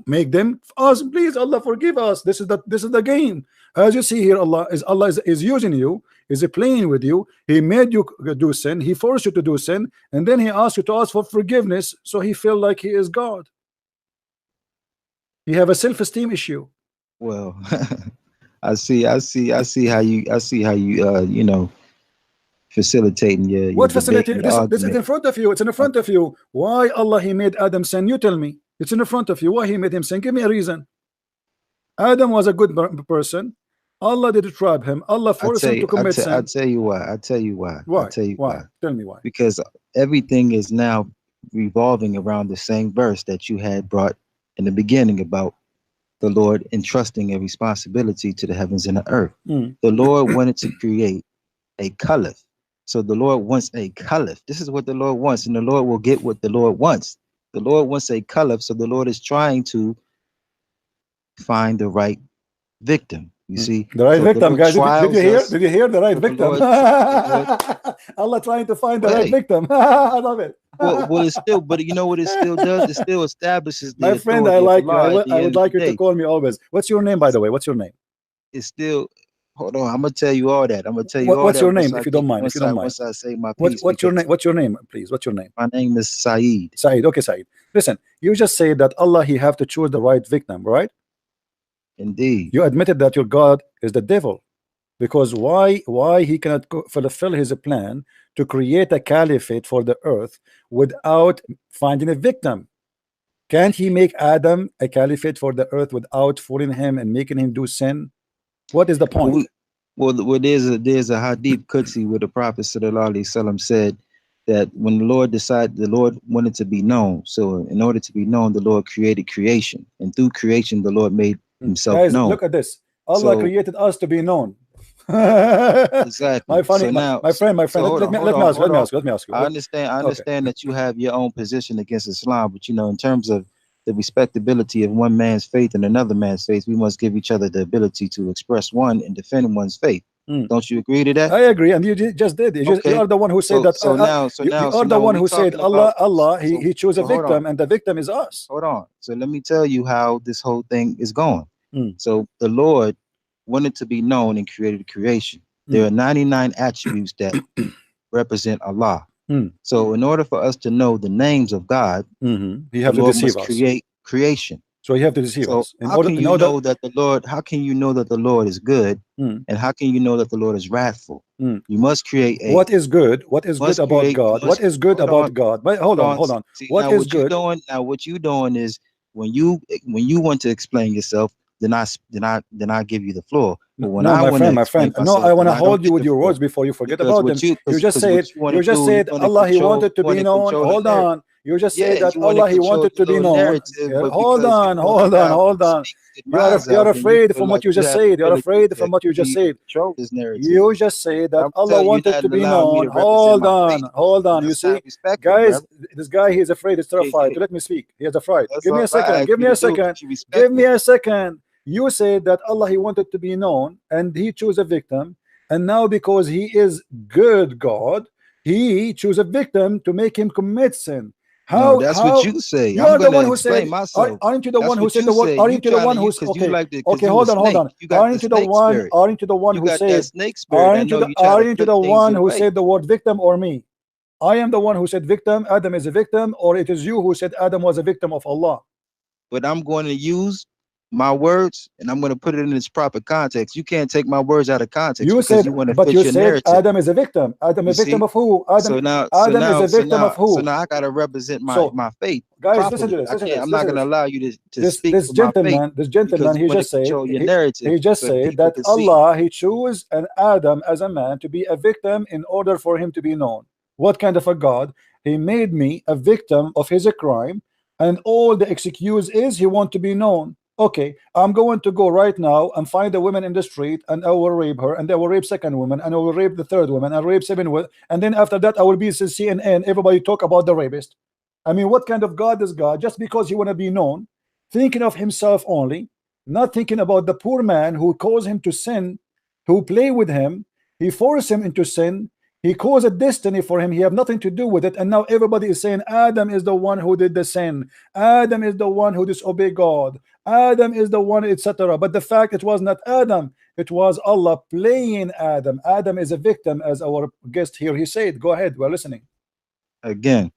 Speaker 1: make them ask, please Allah forgive us. This is the game. As you see here, Allah is using you, is playing with you. He made you do sin, he forced you to do sin, and then he asked you to ask for forgiveness, so he feel like he is God. You have a self-esteem issue.
Speaker 2: Well, I see how you you know, facilitating your
Speaker 1: What
Speaker 2: debate
Speaker 1: facility?
Speaker 2: and your
Speaker 1: This is
Speaker 2: argument.
Speaker 1: in front of you. It's in front of you. Why Allah he made Adam sin? You tell me. It's in front of you. Why he made him sin? Give me a reason. Adam was a good person. Allah did trap him. Allah forced him to commit
Speaker 2: I
Speaker 1: sin.
Speaker 2: tell you why. I tell you why. I
Speaker 1: Why?
Speaker 2: tell you
Speaker 1: Why?
Speaker 2: why.
Speaker 1: Tell me why.
Speaker 2: Because everything is now revolving around the same verse that you had brought in the beginning about the Lord entrusting a responsibility to the heavens and the earth.
Speaker 1: Mm.
Speaker 2: The Lord wanted to create a caliph. So the Lord wants a caliph. This is what the Lord wants, and the Lord will get what the Lord wants. The Lord wants a caliph, so the Lord is trying to find the right victim. You see,
Speaker 1: The right
Speaker 2: so the
Speaker 1: victim,
Speaker 2: Lord
Speaker 1: guys. Did you
Speaker 2: trials
Speaker 1: hear?
Speaker 2: us.
Speaker 1: Did you hear the right
Speaker 2: So
Speaker 1: victim?
Speaker 2: the Lord,
Speaker 1: Allah trying to find the right
Speaker 2: wait.
Speaker 1: victim. I love it.
Speaker 2: Well, it's still, but you know what it still does? It still establishes the
Speaker 1: My friend, I
Speaker 2: authority of
Speaker 1: like you.
Speaker 2: Allah at
Speaker 1: I
Speaker 2: the
Speaker 1: would
Speaker 2: end of the
Speaker 1: like you to
Speaker 2: day.
Speaker 1: call me always. What's your name, by the way? What's your name?
Speaker 2: It's still. Hold on, I'm gonna tell you all that. I'm gonna tell you all
Speaker 1: What's
Speaker 2: that
Speaker 1: your name, if you don't mind? If you don't mind,
Speaker 2: once I say my piece,
Speaker 1: what's your
Speaker 2: because
Speaker 1: name? What's your name, please? What's your name?
Speaker 2: my name is Saeed.
Speaker 1: Said. Okay, Said. Listen, you just say that Allah he have to choose the right victim, right?
Speaker 2: Indeed.
Speaker 1: You admitted that your God is the devil, because why he cannot fulfill his plan to create a caliphate for the earth without finding a victim? Can't he make Adam a caliphate for the earth without fooling him and making him do sin? What is the
Speaker 2: Well,
Speaker 1: point?
Speaker 2: there's a hadith Qudsi where the Prophet sallallahu alaihi wasallam said that when the Lord decided, the Lord wanted to be known. So in order to be known, the Lord created creation, and through creation, the Lord made himself
Speaker 1: Guys,
Speaker 2: known.
Speaker 1: look at this. Allah
Speaker 2: So
Speaker 1: created us to be known. my
Speaker 2: exactly.
Speaker 1: funny,
Speaker 2: So now,
Speaker 1: my friend,
Speaker 2: so hold on, hold
Speaker 1: let me
Speaker 2: on,
Speaker 1: ask you.
Speaker 2: hold on.
Speaker 1: Let me ask you.
Speaker 2: I
Speaker 1: Okay.
Speaker 2: understand that you have your own position against Islam, but you know, in terms of the respectability of one man's faith and another man's faith, we must give each other the ability to express one and defend one's faith.
Speaker 1: Mm.
Speaker 2: Don't you agree to that?
Speaker 1: I agree, and you just did. You
Speaker 2: Okay.
Speaker 1: are the one who said
Speaker 2: So
Speaker 1: that. You are the
Speaker 2: now when
Speaker 1: one
Speaker 2: we
Speaker 1: who said
Speaker 2: talking about
Speaker 1: Allah. He chose a
Speaker 2: hold on.
Speaker 1: victim, and the victim is us.
Speaker 2: Hold on. So let me tell you how this whole thing is going.
Speaker 1: Mm.
Speaker 2: So the Lord wanted to be known and created creation. There
Speaker 1: Mm.
Speaker 2: are 99 attributes that represent Allah.
Speaker 1: Mm.
Speaker 2: So in order for us to know the names of God,
Speaker 1: He
Speaker 2: the
Speaker 1: have to
Speaker 2: Lord
Speaker 1: deceive
Speaker 2: must
Speaker 1: us.
Speaker 2: create creation.
Speaker 1: So you have to deceive
Speaker 2: So
Speaker 1: us
Speaker 2: how can
Speaker 1: in
Speaker 2: you
Speaker 1: order.
Speaker 2: know that the Lord, how can you know that the Lord is good?
Speaker 1: Mm.
Speaker 2: And how can you know that the Lord is wrathful?
Speaker 1: Mm.
Speaker 2: You must create
Speaker 1: What is good? What is good about
Speaker 2: you
Speaker 1: God? What
Speaker 2: must
Speaker 1: is good
Speaker 2: hold on,
Speaker 1: about God? But
Speaker 2: hold on.
Speaker 1: hold on.
Speaker 2: See
Speaker 1: What
Speaker 2: now
Speaker 1: is
Speaker 2: what you
Speaker 1: good?
Speaker 2: doing now, what you doing is when you want to explain yourself, then I give you the floor. But when
Speaker 1: No,
Speaker 2: I want to
Speaker 1: my
Speaker 2: explain
Speaker 1: friend. No, I
Speaker 2: myself,
Speaker 1: want
Speaker 2: then
Speaker 1: to
Speaker 2: I don't
Speaker 1: hold you
Speaker 2: get
Speaker 1: with
Speaker 2: the
Speaker 1: your
Speaker 2: floor.
Speaker 1: words before you forget
Speaker 2: Because
Speaker 1: about
Speaker 2: what
Speaker 1: them.
Speaker 2: you because what you want
Speaker 1: You
Speaker 2: to
Speaker 1: just
Speaker 2: do,
Speaker 1: said Allah He wanted to
Speaker 2: you want
Speaker 1: be
Speaker 2: to
Speaker 1: known.
Speaker 2: control the
Speaker 1: Hold
Speaker 2: narrative.
Speaker 1: on. You just
Speaker 2: Yeah,
Speaker 1: said that
Speaker 2: you want to
Speaker 1: Allah He
Speaker 2: control
Speaker 1: wanted
Speaker 2: the
Speaker 1: to be
Speaker 2: little
Speaker 1: known.
Speaker 2: narrative,
Speaker 1: Yeah,
Speaker 2: but because you want to
Speaker 1: hold on.
Speaker 2: speak the minds
Speaker 1: You're
Speaker 2: out, then you
Speaker 1: afraid
Speaker 2: feel
Speaker 1: from what
Speaker 2: like
Speaker 1: you
Speaker 2: you
Speaker 1: just
Speaker 2: have the
Speaker 1: said. You're
Speaker 2: ability
Speaker 1: afraid from what you just
Speaker 2: to
Speaker 1: said.
Speaker 2: control this narrative.
Speaker 1: You just say
Speaker 2: But
Speaker 1: that
Speaker 2: I'm
Speaker 1: Allah
Speaker 2: telling you
Speaker 1: wanted
Speaker 2: that
Speaker 1: to
Speaker 2: and
Speaker 1: be
Speaker 2: allowing me
Speaker 1: known.
Speaker 2: to represent my faith.
Speaker 1: Hold
Speaker 2: And
Speaker 1: on. You
Speaker 2: that's not
Speaker 1: see,
Speaker 2: respectful,
Speaker 1: guys,
Speaker 2: brother.
Speaker 1: this guy, he's afraid, he's
Speaker 2: Yeah,
Speaker 1: terrified
Speaker 2: yeah.
Speaker 1: to let me speak. He is afraid.
Speaker 2: That's
Speaker 1: Give me
Speaker 2: all
Speaker 1: a
Speaker 2: I
Speaker 1: second.
Speaker 2: ask
Speaker 1: Give
Speaker 2: you
Speaker 1: me
Speaker 2: to
Speaker 1: a
Speaker 2: do.
Speaker 1: second.
Speaker 2: But you
Speaker 1: Give me
Speaker 2: respectful.
Speaker 1: a second. You said that Allah, He wanted to be known, and He chose a victim. And now, because He is good God, He chose a victim to make him commit sin.
Speaker 2: No, that's what
Speaker 1: How
Speaker 2: you say.
Speaker 1: you
Speaker 2: I'm
Speaker 1: are the
Speaker 2: gonna
Speaker 1: one who said,
Speaker 2: explain myself.
Speaker 1: aren't you the
Speaker 2: That's
Speaker 1: one who
Speaker 2: what
Speaker 1: said
Speaker 2: you
Speaker 1: the word?
Speaker 2: say. You
Speaker 1: Aren't you the
Speaker 2: trying to
Speaker 1: one
Speaker 2: you
Speaker 1: who's
Speaker 2: because you
Speaker 1: okay?
Speaker 2: like the because
Speaker 1: Okay,
Speaker 2: you a
Speaker 1: hold on, hold
Speaker 2: snake.
Speaker 1: on.
Speaker 2: You got the snake spirit.
Speaker 1: Aren't you the one
Speaker 2: You
Speaker 1: who
Speaker 2: got
Speaker 1: said,
Speaker 2: that snake spirit. I know you try to
Speaker 1: aren't you
Speaker 2: put
Speaker 1: the
Speaker 2: things
Speaker 1: one
Speaker 2: in
Speaker 1: who
Speaker 2: way.
Speaker 1: said the word victim, or me? I am the one who said victim. Adam is a victim, or it is you who said Adam was a victim of Allah?
Speaker 2: But I'm going to use my words, and I'm going to put it in its proper context. You can't take my words out of context
Speaker 1: You
Speaker 2: because
Speaker 1: said,
Speaker 2: you want to
Speaker 1: but
Speaker 2: fit
Speaker 1: you
Speaker 2: your
Speaker 1: said
Speaker 2: narrative.
Speaker 1: Adam is a victim. Adam
Speaker 2: You
Speaker 1: a victim
Speaker 2: see?
Speaker 1: of who?
Speaker 2: So
Speaker 1: Adam,
Speaker 2: now, so
Speaker 1: Adam is
Speaker 2: now,
Speaker 1: a
Speaker 2: so
Speaker 1: victim
Speaker 2: now,
Speaker 1: of
Speaker 2: so
Speaker 1: who?
Speaker 2: now I gotta represent
Speaker 1: So,
Speaker 2: my faith
Speaker 1: guys, listen to
Speaker 2: properly.
Speaker 1: this.
Speaker 2: I
Speaker 1: Listen to
Speaker 2: can't.
Speaker 1: this.
Speaker 2: I'm not
Speaker 1: Listen to
Speaker 2: gonna
Speaker 1: this.
Speaker 2: allow you to
Speaker 1: This
Speaker 2: speak
Speaker 1: this
Speaker 2: for my faith
Speaker 1: gentleman, this gentleman,
Speaker 2: because you
Speaker 1: he
Speaker 2: want to
Speaker 1: just said,
Speaker 2: control your narrative
Speaker 1: he just
Speaker 2: so that
Speaker 1: said
Speaker 2: people
Speaker 1: that
Speaker 2: can see.
Speaker 1: Allah, he chose an Adam as a man to be a victim in order for him to be known. What kind of a God? He made me a victim of his crime, and all the excuse is he want to be known. Okay, I'm going to go right now and find a woman in the street, and I will rape her, and I will rape second woman, and I will rape the third woman, and rape seven women, and then after that I will be CNN. Everybody talk about the rapist. I mean, what kind of God is God? Just because he want to be known, thinking of himself only, not thinking about the poor man who caused him to sin, who play with him, he forced him into sin, he caused a destiny for him, he have nothing to do with it, and now everybody is saying Adam is the one who did the sin, Adam is the one who disobeyed God, Adam is the one, etc. But the fact it was not Adam, it was Allah playing Adam. Adam is a victim, as our guest here he said. Go ahead, we're listening.
Speaker 2: Again,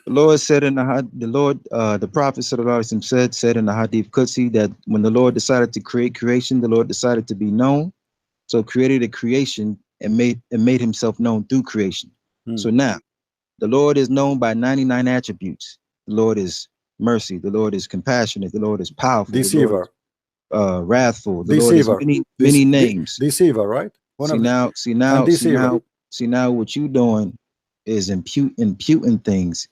Speaker 2: the Lord said in the Prophet sallallahu alaihi wasallam said in the Hadith Qudsi that when the Lord decided to create creation, the Lord decided to be known. So created a creation and made himself known through creation. So now the Lord is known by 99 attributes. The Lord is mercy. The Lord is compassionate. The Lord is powerful. The Lord
Speaker 1: Deceiver.
Speaker 2: is wrathful. The Lord is
Speaker 1: Deceiver.
Speaker 2: many names.
Speaker 1: Deceiver, right? One
Speaker 2: See
Speaker 1: of the,
Speaker 2: now, see
Speaker 1: and
Speaker 2: now, see
Speaker 1: deceiver.
Speaker 2: now, see now. What you doing is imputing things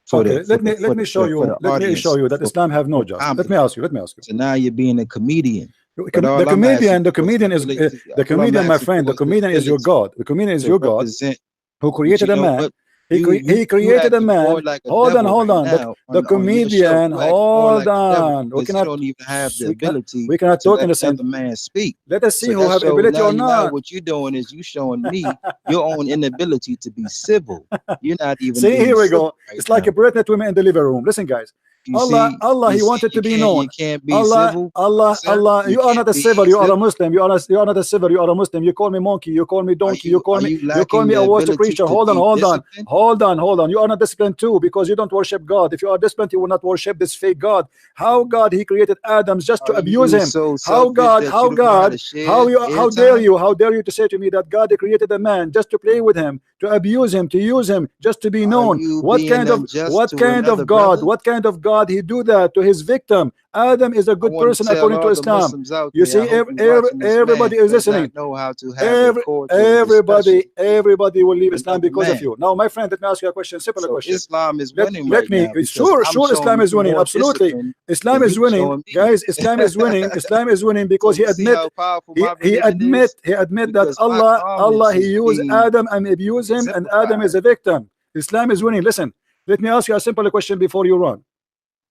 Speaker 2: for
Speaker 1: Okay, let me show
Speaker 2: for
Speaker 1: you.
Speaker 2: the
Speaker 1: Let me show
Speaker 2: audience
Speaker 1: you that Islam have no
Speaker 2: for
Speaker 1: just. Let me
Speaker 2: compliment.
Speaker 1: ask you. Let me ask you.
Speaker 2: So now you're being a comedian. But all
Speaker 1: The
Speaker 2: I'm asking
Speaker 1: comedian, the
Speaker 2: for is
Speaker 1: comedian is
Speaker 2: ability.
Speaker 1: the
Speaker 2: All I'm
Speaker 1: comedian, my
Speaker 2: asking
Speaker 1: friend.
Speaker 2: for
Speaker 1: The
Speaker 2: is the
Speaker 1: comedian is your
Speaker 2: ability
Speaker 1: God. The comedian is
Speaker 2: to
Speaker 1: your God
Speaker 2: represent.
Speaker 1: who
Speaker 2: But you
Speaker 1: created a
Speaker 2: know
Speaker 1: man.
Speaker 2: what? You
Speaker 1: He created a
Speaker 2: acting more
Speaker 1: man.
Speaker 2: like a
Speaker 1: Hold on,
Speaker 2: devil
Speaker 1: hold
Speaker 2: right
Speaker 1: on.
Speaker 2: now
Speaker 1: The
Speaker 2: on your show.
Speaker 1: comedian.
Speaker 2: You acting more
Speaker 1: Hold
Speaker 2: like a devil
Speaker 1: on.
Speaker 2: because you don't even have the ability
Speaker 1: We cannot
Speaker 2: to
Speaker 1: talk in
Speaker 2: let
Speaker 1: the same.
Speaker 2: another man speak.
Speaker 1: Let us see
Speaker 2: So
Speaker 1: who
Speaker 2: that
Speaker 1: have
Speaker 2: shows
Speaker 1: ability or
Speaker 2: now
Speaker 1: not.
Speaker 2: what you're doing is you showing me your own inability to be civil. You're not even
Speaker 1: See,
Speaker 2: being
Speaker 1: here we
Speaker 2: civil
Speaker 1: go.
Speaker 2: right
Speaker 1: It's like a
Speaker 2: now.
Speaker 1: pregnant women in the living room. Listen, guys. Allah,
Speaker 2: You
Speaker 1: He
Speaker 2: see,
Speaker 1: wanted to be known.
Speaker 2: you can't be civil, sir.
Speaker 1: Allah.
Speaker 2: You
Speaker 1: You are
Speaker 2: can't
Speaker 1: not a
Speaker 2: be
Speaker 1: civil. You are a
Speaker 2: civil.
Speaker 1: Muslim. You are not a civil. You are a Muslim. You call me monkey. You call me donkey.
Speaker 2: Are you
Speaker 1: You call
Speaker 2: lacking
Speaker 1: me a
Speaker 2: the
Speaker 1: worship
Speaker 2: ability
Speaker 1: preacher.
Speaker 2: to
Speaker 1: Hold on,
Speaker 2: be
Speaker 1: hold on,
Speaker 2: disciplined?
Speaker 1: hold on, hold on. You are not disciplined too because you don't worship God. If you are disciplined, you will not worship this fake God. How God He created Adam just to
Speaker 2: Are
Speaker 1: abuse
Speaker 2: you
Speaker 1: him?
Speaker 2: so
Speaker 1: How
Speaker 2: selfish
Speaker 1: God?
Speaker 2: that you
Speaker 1: How
Speaker 2: don't know how to
Speaker 1: God?
Speaker 2: share
Speaker 1: How dare
Speaker 2: airtime?
Speaker 1: you? How dare you to say to me that God created a man just to play with him, to abuse him, to use him, just to be
Speaker 2: Are
Speaker 1: known?
Speaker 2: you being unjust
Speaker 1: What
Speaker 2: to
Speaker 1: kind of
Speaker 2: another
Speaker 1: God?
Speaker 2: brother?
Speaker 1: What kind of God He do that to His victim? Adam is a
Speaker 2: I
Speaker 1: good
Speaker 2: want to
Speaker 1: person
Speaker 2: tell
Speaker 1: according to
Speaker 2: all the
Speaker 1: Islam.
Speaker 2: Muslims out
Speaker 1: You
Speaker 2: there, I
Speaker 1: see,
Speaker 2: hope you're watching this.
Speaker 1: everybody
Speaker 2: Man
Speaker 1: is
Speaker 2: does
Speaker 1: listening.
Speaker 2: not know how to have a cordial discussion
Speaker 1: Everybody will leave
Speaker 2: with
Speaker 1: Islam
Speaker 2: another
Speaker 1: because of
Speaker 2: man.
Speaker 1: you. Now, my friend, let me ask you a question, simple
Speaker 2: So
Speaker 1: question.
Speaker 2: Islam is winning
Speaker 1: Let
Speaker 2: right
Speaker 1: me,
Speaker 2: now because
Speaker 1: sure,
Speaker 2: I'm
Speaker 1: sure,
Speaker 2: showing
Speaker 1: Islam is
Speaker 2: you
Speaker 1: winning.
Speaker 2: more
Speaker 1: Absolutely.
Speaker 2: discipline
Speaker 1: Islam
Speaker 2: than
Speaker 1: is
Speaker 2: you
Speaker 1: winning.
Speaker 2: showing me.
Speaker 1: Guys, Islam is winning. Islam is winning
Speaker 2: So
Speaker 1: because
Speaker 2: you see how powerful my religion is?
Speaker 1: he admit that
Speaker 2: Because my
Speaker 1: Allah,
Speaker 2: calmness
Speaker 1: He
Speaker 2: is
Speaker 1: used
Speaker 2: being
Speaker 1: Adam and abused him, and Adam is
Speaker 2: exemplified.
Speaker 1: a victim. Islam is winning. Listen, let me ask you a simple question before you run.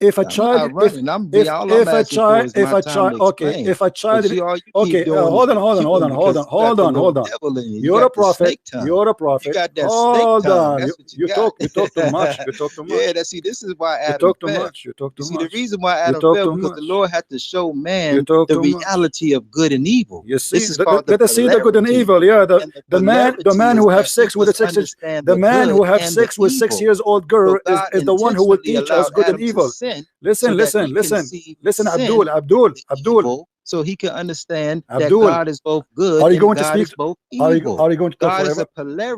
Speaker 1: If a
Speaker 2: I'm
Speaker 1: child,
Speaker 2: not running. I'm be all I'm asking for is my time to
Speaker 1: okay,
Speaker 2: explain.
Speaker 1: if a child,
Speaker 2: But you all you keep
Speaker 1: okay,
Speaker 2: doing is refuting because you got the little
Speaker 1: hold on.
Speaker 2: devil in you. You
Speaker 1: You're a
Speaker 2: got the
Speaker 1: prophet.
Speaker 2: snake tongue.
Speaker 1: You're a
Speaker 2: You
Speaker 1: prophet.
Speaker 2: got that snake
Speaker 1: Hold
Speaker 2: tongue.
Speaker 1: on.
Speaker 2: That's what you got.
Speaker 1: You talk too much. You talk too
Speaker 2: Yeah,
Speaker 1: much.
Speaker 2: that's see, this is why
Speaker 1: You
Speaker 2: Adam
Speaker 1: talk too
Speaker 2: fell.
Speaker 1: much. You talk
Speaker 2: You
Speaker 1: too
Speaker 2: see, the
Speaker 1: much.
Speaker 2: reason why
Speaker 1: You
Speaker 2: Adam
Speaker 1: talk
Speaker 2: fell
Speaker 1: too
Speaker 2: because the
Speaker 1: much.
Speaker 2: Lord had to show
Speaker 1: You
Speaker 2: man
Speaker 1: talk
Speaker 2: the
Speaker 1: too much.
Speaker 2: reality of good and evil.
Speaker 1: You see,
Speaker 2: This is called the
Speaker 1: let us see the good and
Speaker 2: polarity.
Speaker 1: evil. Yeah,
Speaker 2: And the
Speaker 1: the
Speaker 2: polarity
Speaker 1: man
Speaker 2: is
Speaker 1: who have
Speaker 2: that we
Speaker 1: sex with a
Speaker 2: must
Speaker 1: six
Speaker 2: understand
Speaker 1: the
Speaker 2: the
Speaker 1: man who
Speaker 2: good
Speaker 1: have
Speaker 2: and the
Speaker 1: sex with six
Speaker 2: evil.
Speaker 1: years old
Speaker 2: So
Speaker 1: girl
Speaker 2: God
Speaker 1: is the one who will
Speaker 2: intentionally
Speaker 1: teach us
Speaker 2: allowed
Speaker 1: good and
Speaker 2: Adam to
Speaker 1: evil.
Speaker 2: sin
Speaker 1: Listen,
Speaker 2: so that he can
Speaker 1: listen,
Speaker 2: see
Speaker 1: listen,
Speaker 2: sin, the
Speaker 1: Abdul,
Speaker 2: evil, so he can understand that
Speaker 1: Abdul.
Speaker 2: God is both good
Speaker 1: Are you
Speaker 2: and
Speaker 1: going to
Speaker 2: God
Speaker 1: speak?
Speaker 2: is both evil.
Speaker 1: Are you going to talk
Speaker 2: God is a
Speaker 1: forever?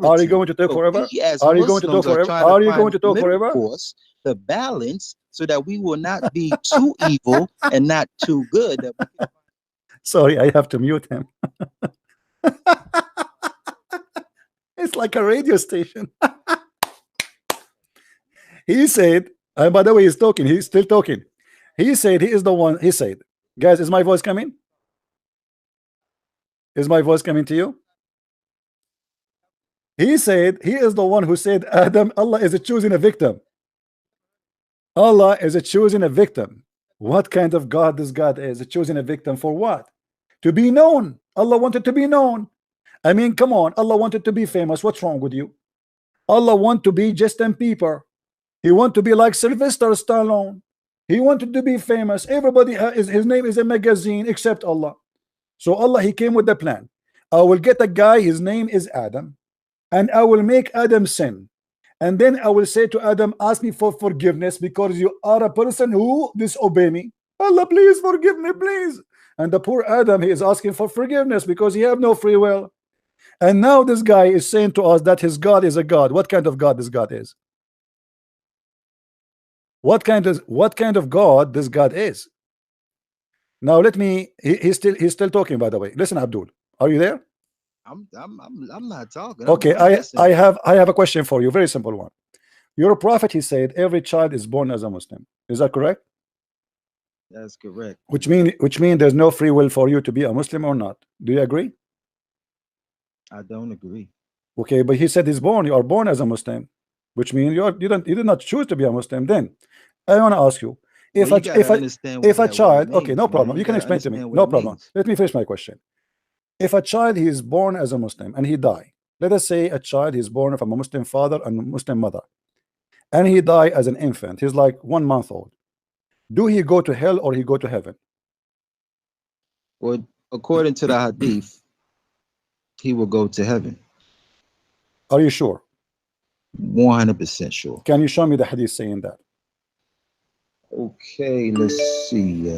Speaker 1: Are you
Speaker 2: polarity.
Speaker 1: going to talk
Speaker 2: So
Speaker 1: forever?
Speaker 2: we as
Speaker 1: Are you going to talk
Speaker 2: Muslims are
Speaker 1: forever?
Speaker 2: trying to
Speaker 1: Are you going
Speaker 2: find
Speaker 1: to
Speaker 2: the
Speaker 1: talk
Speaker 2: middle
Speaker 1: forever?
Speaker 2: course, the balance, so that we will not be too evil and not too good. That we can
Speaker 1: Sorry, I have to mute him. It's like a radio station. He said, and by the way, he's talking. He's still talking. He said he is the one. He said, guys, is my voice coming? Is my voice coming to you? He said he is the one who said Adam, Allah is choosing a victim. Allah is choosing a victim. What kind of God this God is? Choosing a victim for what? To be known. Allah wanted to be known. I mean, come on. Allah wanted to be famous. What's wrong with you? Allah want to be Justin Bieber. He want to be like Sylvester Stallone. He wanted to be famous. Everybody his name is a magazine except Allah. So Allah, He came with the plan. I will get a guy, his name is Adam, and I will make Adam sin. And then I will say to Adam, ask me for forgiveness because you are a person who disobey me. Allah, please forgive me, please. And the poor Adam, he is asking for forgiveness because he have no free will. And now this guy is saying to us that his God is a God. What kind of God this God is? What kind of God this God is? Now let me. He's still talking. By the way, listen, Abdul, are you there?
Speaker 2: I'm not talking.
Speaker 1: Okay,
Speaker 2: I'm listening.
Speaker 1: I have a question for you. Very simple one. Your prophet, he said every child is born as a Muslim. Is that correct?
Speaker 2: That's correct.
Speaker 1: Which mean there's no free will for you to be a Muslim or not. Do you agree?
Speaker 2: I don't agree.
Speaker 1: Okay, but he said he's born. You are born as a Muslim, which means you did not choose to be a Muslim. Then I want to ask you,
Speaker 2: Well,
Speaker 1: if a
Speaker 2: you got to understand what
Speaker 1: if a
Speaker 2: that word
Speaker 1: child, okay,
Speaker 2: means,
Speaker 1: no
Speaker 2: man.
Speaker 1: problem.
Speaker 2: You
Speaker 1: You can
Speaker 2: got to
Speaker 1: explain to me.
Speaker 2: understand what
Speaker 1: No
Speaker 2: it
Speaker 1: problem.
Speaker 2: means.
Speaker 1: Let me finish my question. If a child he is born as a Muslim and he die, let us say a child is born from a Muslim father and a Muslim mother, and he die as an infant. He's like 1 month old. Do he go to hell or he go to heaven?
Speaker 2: Well, according to the hadith, he will go to heaven.
Speaker 1: Are you sure?
Speaker 2: 100% sure.
Speaker 1: Can you show me the hadith saying that?
Speaker 2: Okay, let's see.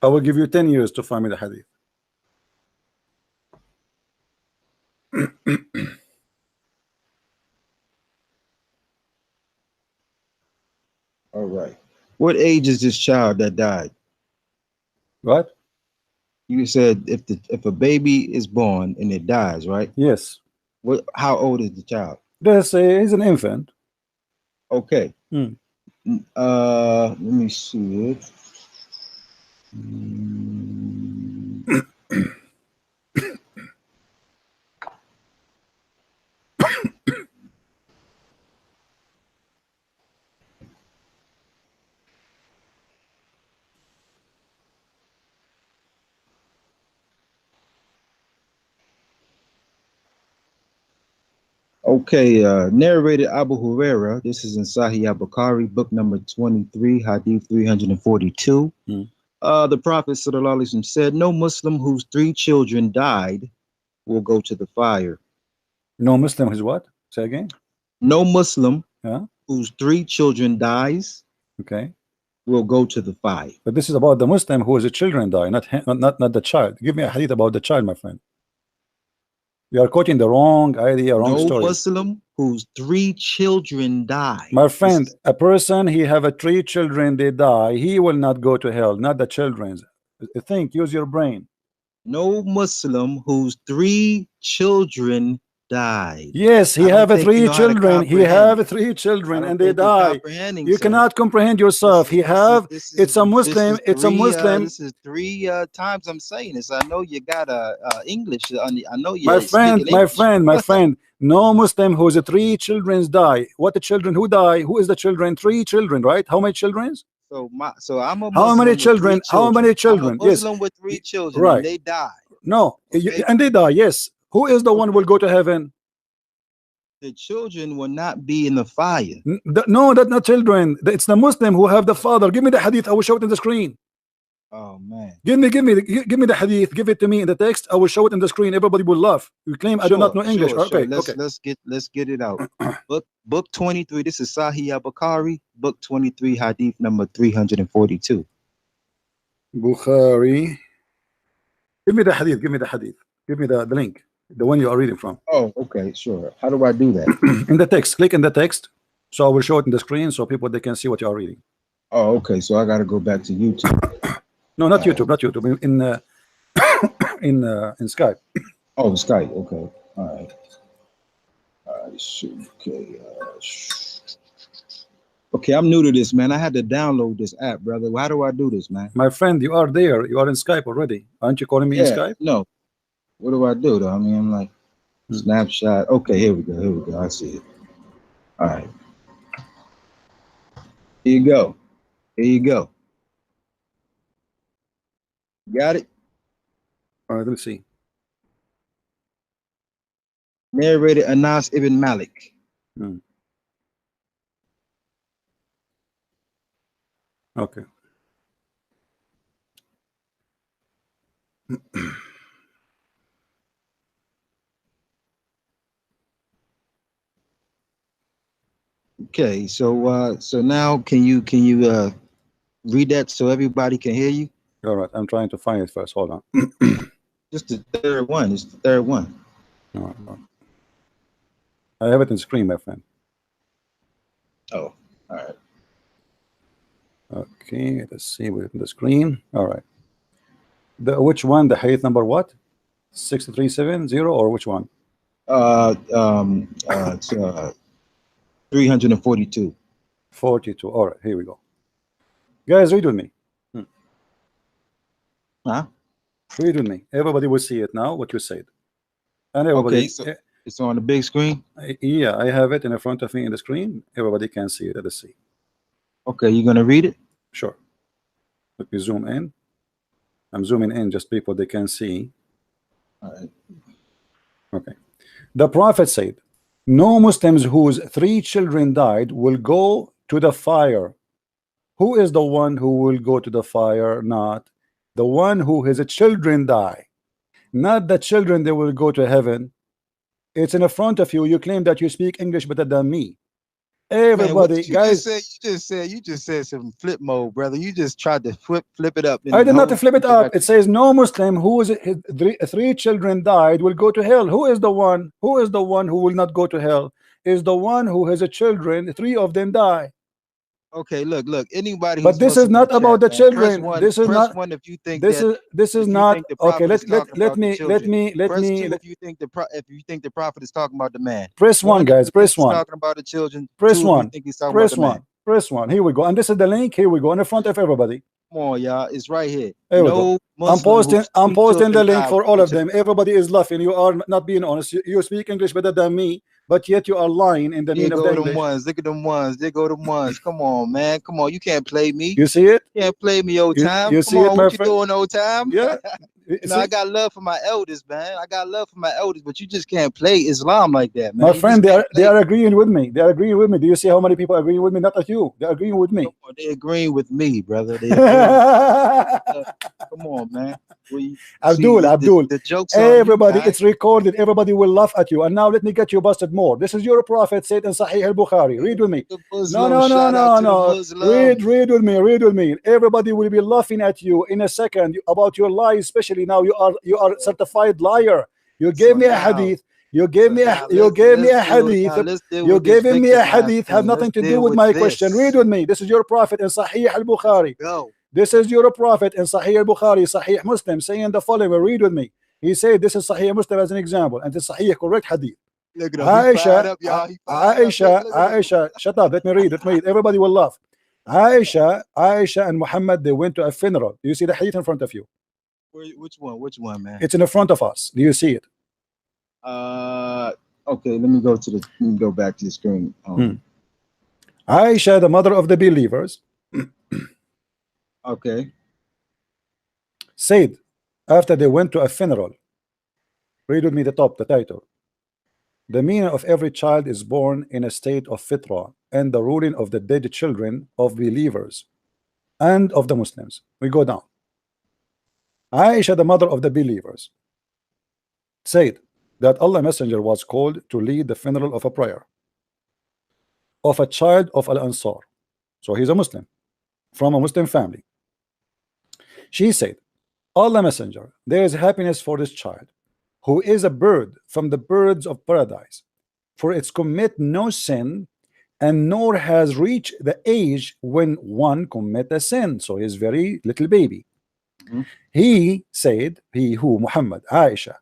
Speaker 1: I will give you 10 years to find me the hadith.
Speaker 2: All right. What age is this child that died?
Speaker 1: What?
Speaker 2: You said if a baby is born and it dies, right?
Speaker 1: Yes.
Speaker 2: How old is the child?
Speaker 1: Let's say he's an infant.
Speaker 2: Okay.
Speaker 1: Hmm.
Speaker 2: Let me see it. Okay, narrated Abu Huraira. This is in Sahih al-Bukhari, book number 23, hadith 342.
Speaker 1: Hmm.
Speaker 2: The Prophet sallallahu alaihi wasallam said, "No Muslim whose 3 children died will go to the fire."
Speaker 1: No Muslim is what? Say again.
Speaker 2: No Muslim
Speaker 1: Yeah.
Speaker 2: whose 3 children dies
Speaker 1: Okay.
Speaker 2: will go to the fire.
Speaker 1: But this is about the Muslim who is a children die, not the child. Give me a hadith about the child, my friend. You are quoting the wrong idea, wrong
Speaker 2: No
Speaker 1: story.
Speaker 2: Muslim whose 3 children die.
Speaker 1: My friend, a person he have 3 children, they die. He will not go to hell, not the children's. Think, use your brain.
Speaker 2: No Muslim whose 3 children died.
Speaker 1: Yes, he
Speaker 2: I don't
Speaker 1: have
Speaker 2: think you
Speaker 1: 3
Speaker 2: know how to
Speaker 1: children. He
Speaker 2: comprehend.
Speaker 1: have 3
Speaker 2: I
Speaker 1: children
Speaker 2: don't
Speaker 1: and they
Speaker 2: think you're
Speaker 1: die.
Speaker 2: comprehending,
Speaker 1: You
Speaker 2: sir.
Speaker 1: cannot comprehend yourself. He have. It's a Muslim. It's a
Speaker 2: 3
Speaker 1: Muslim.
Speaker 2: this is 3 times I'm saying this. I know you got English. I know
Speaker 1: My
Speaker 2: you're
Speaker 1: friend,
Speaker 2: speaking English.
Speaker 1: my friend. No Muslim whose 3 children die. What the children who die? Who is the children? 3 children, right? How many children?
Speaker 2: So I'm a
Speaker 1: How
Speaker 2: Muslim
Speaker 1: many
Speaker 2: with 3
Speaker 1: children? How
Speaker 2: children.
Speaker 1: many
Speaker 2: I'm a
Speaker 1: children? Yes,
Speaker 2: Muslim with 3 children and
Speaker 1: right.
Speaker 2: they die.
Speaker 1: No,
Speaker 2: Okay.
Speaker 1: and they die. Yes. Who is the one who will go to heaven?
Speaker 2: The children will not be in the fire.
Speaker 1: No, that's not children. It's the Muslim who have the father. Give me the hadith. I will show it in the screen.
Speaker 2: Oh man.
Speaker 1: Give me the hadith. Give it to me in the text. I will show it in the screen. Everybody will laugh. You claim I do not know English. Okay,
Speaker 2: Sure.
Speaker 1: okay.
Speaker 2: Let's get it out. book 23. This is Sahih al-Bukhari, book 23, hadith number 342.
Speaker 1: Bukhari. Give me the hadith. Give me the hadith. Give me the link. The one you are reading from.
Speaker 2: Oh, okay, sure. How do I do that?
Speaker 1: In the text. Click in the text. So I will show it in the screen so people they can see what you are reading.
Speaker 2: Oh, okay. So I got to go back to YouTube.
Speaker 1: No, not YouTube. Not YouTube. In Skype.
Speaker 2: Oh, Skype. Okay. All right. Shoot. Okay. Okay, I'm new to this, man. I had to download this app, brother. How do I do this, man?
Speaker 1: My friend, you are there. You are in Skype already. Aren't you calling me in Skype?
Speaker 2: No. What do I do, though? I mean, I'm like, snapshot. Okay, here we go. Here we go. I see it. All right. Here you go. Here you go. Got it?
Speaker 1: All right, let's see.
Speaker 2: Narrated Anas ibn Malik.
Speaker 1: Hmm. Okay.
Speaker 2: Okay, so now can you read that so everybody can hear you?
Speaker 1: All right, I'm trying to find it first. Hold on.
Speaker 2: Just the third one. It's the third one.
Speaker 1: All right, all right. I have it on screen, my friend.
Speaker 2: Oh, all right.
Speaker 1: Okay, let's see with the screen. All right. Which one? The hadith number what? 6370 or which one?
Speaker 2: It's 342.
Speaker 1: 42. All right, here we go. Guys, read with me.
Speaker 2: Huh?
Speaker 1: Read with me. Everybody will see it now, what you said. And everybody,
Speaker 2: Okay, so it's on the big screen.
Speaker 1: yeah, I have it in front of me in the screen. Everybody can see it. Let's see.
Speaker 2: Okay, you gonna read it?
Speaker 1: Sure. Let me zoom in. I'm zooming in just people they can see.
Speaker 2: All right.
Speaker 1: Okay. The Prophet said, no Muslims whose 3 children died will go to the fire. Who is the one who will go to the fire? Not the one who his children die. Not the children they will go to heaven. It's in front of you. You claim that you speak English better than me.
Speaker 2: Man, what
Speaker 1: Everybody,
Speaker 2: did you
Speaker 1: guys,
Speaker 2: just say? You just said some flip mode, brother. You just tried to flip it up
Speaker 1: I
Speaker 2: and
Speaker 1: did not
Speaker 2: hold
Speaker 1: flip it up.
Speaker 2: correct.
Speaker 1: It says no Muslim whose 3 children died will go to hell. Who is the one? Who is the one who will not go to hell? Is the one who has a children, 3 of them die.
Speaker 2: Okay, look. Anybody
Speaker 1: But
Speaker 2: who's
Speaker 1: this is
Speaker 2: Muslim in the
Speaker 1: not about
Speaker 2: chat,
Speaker 1: the
Speaker 2: man, press
Speaker 1: children.
Speaker 2: one.
Speaker 1: This is
Speaker 2: Press
Speaker 1: not.
Speaker 2: one if you think
Speaker 1: This
Speaker 2: that
Speaker 1: is this is
Speaker 2: if you
Speaker 1: not
Speaker 2: think the
Speaker 1: okay.
Speaker 2: prophet is talking about the children. Press two if you think if you think the prophet is talking about the man.
Speaker 1: press one,
Speaker 2: One if
Speaker 1: guys.
Speaker 2: you think
Speaker 1: Press
Speaker 2: he's
Speaker 1: one.
Speaker 2: talking about the children.
Speaker 1: Press
Speaker 2: Two if you
Speaker 1: one.
Speaker 2: think he's talking about
Speaker 1: Press
Speaker 2: the man.
Speaker 1: one. Press one. Here we go. And this is the link. Here we go in the front of everybody.
Speaker 2: Come on, y'all. It's right here.
Speaker 1: Here we go.
Speaker 2: No Muslim whose
Speaker 1: I'm
Speaker 2: 3
Speaker 1: posting
Speaker 2: children
Speaker 1: the link
Speaker 2: died
Speaker 1: for
Speaker 2: will
Speaker 1: all
Speaker 2: go
Speaker 1: of
Speaker 2: to.
Speaker 1: them. Everybody is laughing. You are not being honest. You speak English better than me, but yet you are lying in the
Speaker 2: There
Speaker 1: meaning of the
Speaker 2: go them
Speaker 1: English.
Speaker 2: ones. Look at them ones. There go them ones. Come on, man. Come on. You can't play me.
Speaker 1: You see it?
Speaker 2: You can't play me, old time.
Speaker 1: You
Speaker 2: Come
Speaker 1: see it,
Speaker 2: on.
Speaker 1: my
Speaker 2: What you
Speaker 1: friend?
Speaker 2: doing, old time?
Speaker 1: Yeah.
Speaker 2: You know, I
Speaker 1: See,
Speaker 2: got love for my elders, man. I got love for my elders, but you just can't play Islam like that, man.
Speaker 1: my
Speaker 2: You
Speaker 1: friend,
Speaker 2: just can't
Speaker 1: they
Speaker 2: play.
Speaker 1: are agreeing with me. They are agreeing with me. Do you see how many people are agreeing with me? Not at you. They're agreeing with me.
Speaker 2: Come on, they agreeing with me, brother. They agreeing. Come on, man. We see
Speaker 1: Abdul,
Speaker 2: the joke's on you,
Speaker 1: everybody,
Speaker 2: guys.
Speaker 1: it's recorded. Everybody will laugh at you. And now let me get you busted more. This is your prophet said in Sahih al-Bukhari. Read with me.
Speaker 2: The
Speaker 1: No,
Speaker 2: Muslim.
Speaker 1: no, no,
Speaker 2: Shout out
Speaker 1: no,
Speaker 2: to the
Speaker 1: no.
Speaker 2: Muslim.
Speaker 1: Read with me. Read with me. Everybody will be laughing at you in a second about your lies. Especially now, you are certified liar. You gave
Speaker 2: So
Speaker 1: me a
Speaker 2: now,
Speaker 1: hadith. You gave me a hadith.
Speaker 2: let's deal
Speaker 1: You
Speaker 2: with this
Speaker 1: giving me a
Speaker 2: victimized
Speaker 1: hadith have
Speaker 2: thing. Let's
Speaker 1: nothing to do
Speaker 2: deal
Speaker 1: with
Speaker 2: with
Speaker 1: my question. Read
Speaker 2: this.
Speaker 1: with me. This is your prophet in Sahih al-Bukhari.
Speaker 2: Go.
Speaker 1: This is your prophet in Sahih al-Bukhari, Sahih Muslim, saying the following. Read with me. He said this is Sahih Muslim as an example, and it's Sahih correct hadith.
Speaker 2: Look at him. He fired up, y'all. He fired up. Look at him.
Speaker 1: Aisha, shut up. Let me read. Everybody will laugh. Aisha and Muhammad, they went to a funeral. Do you see the hadith in front of you?
Speaker 2: Which one? Which one, man?
Speaker 1: It's in the front of us. Do you see it?
Speaker 2: Okay. Let me go back to the screen.
Speaker 1: Aisha, the mother of the believers,
Speaker 2: Okay.
Speaker 1: said after they went to a funeral. Read with me the title. The meaning of every child is born in a state of fitra, and the ruling of the dead children of believers and of the Muslims. We go down. Aisha, the mother of the believers, said that Allah Messenger was called to lead the funeral of a prayer of a child of Al-Ansar. So he's a Muslim from a Muslim family. She said, Allah Messenger, there is happiness for this child, who is a bird from the birds of paradise, for it's commit no sin, and nor has reached the age when one commit a sin. So he's very little baby. He said, he who Muhammad, Aisha,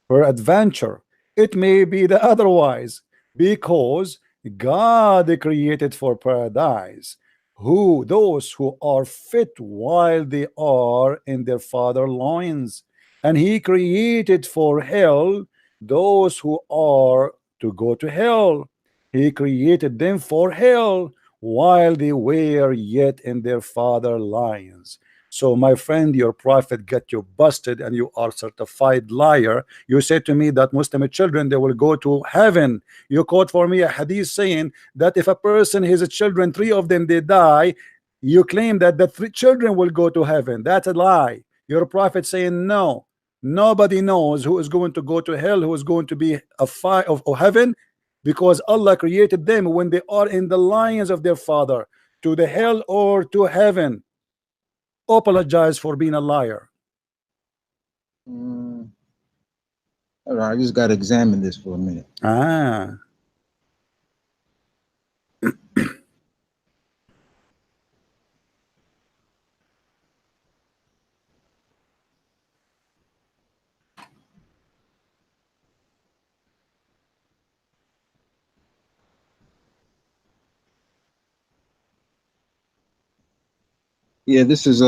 Speaker 1: her adventure, it may be the otherwise, because God created for paradise those who are fit while they are in their father loins, and he created for hell those who are to go to hell. He created them for hell while they were yet in their father loins. So my friend, your prophet got you busted and you are certified liar. You said to me that Muslim children, they will go to heaven. You quote for me a hadith saying that if a person, his children, three of them, they die, you claim that the three children will go to heaven. That's a lie. Your prophet saying no. Nobody knows who is going to go to hell, who is going to be a fire of heaven, because Allah created them when they are in the lines of their father, to the hell or to heaven. Apologize for being a liar.
Speaker 2: Mm, all right, I just got to examine this for a minute.
Speaker 1: Ah.
Speaker 2: Yeah, this is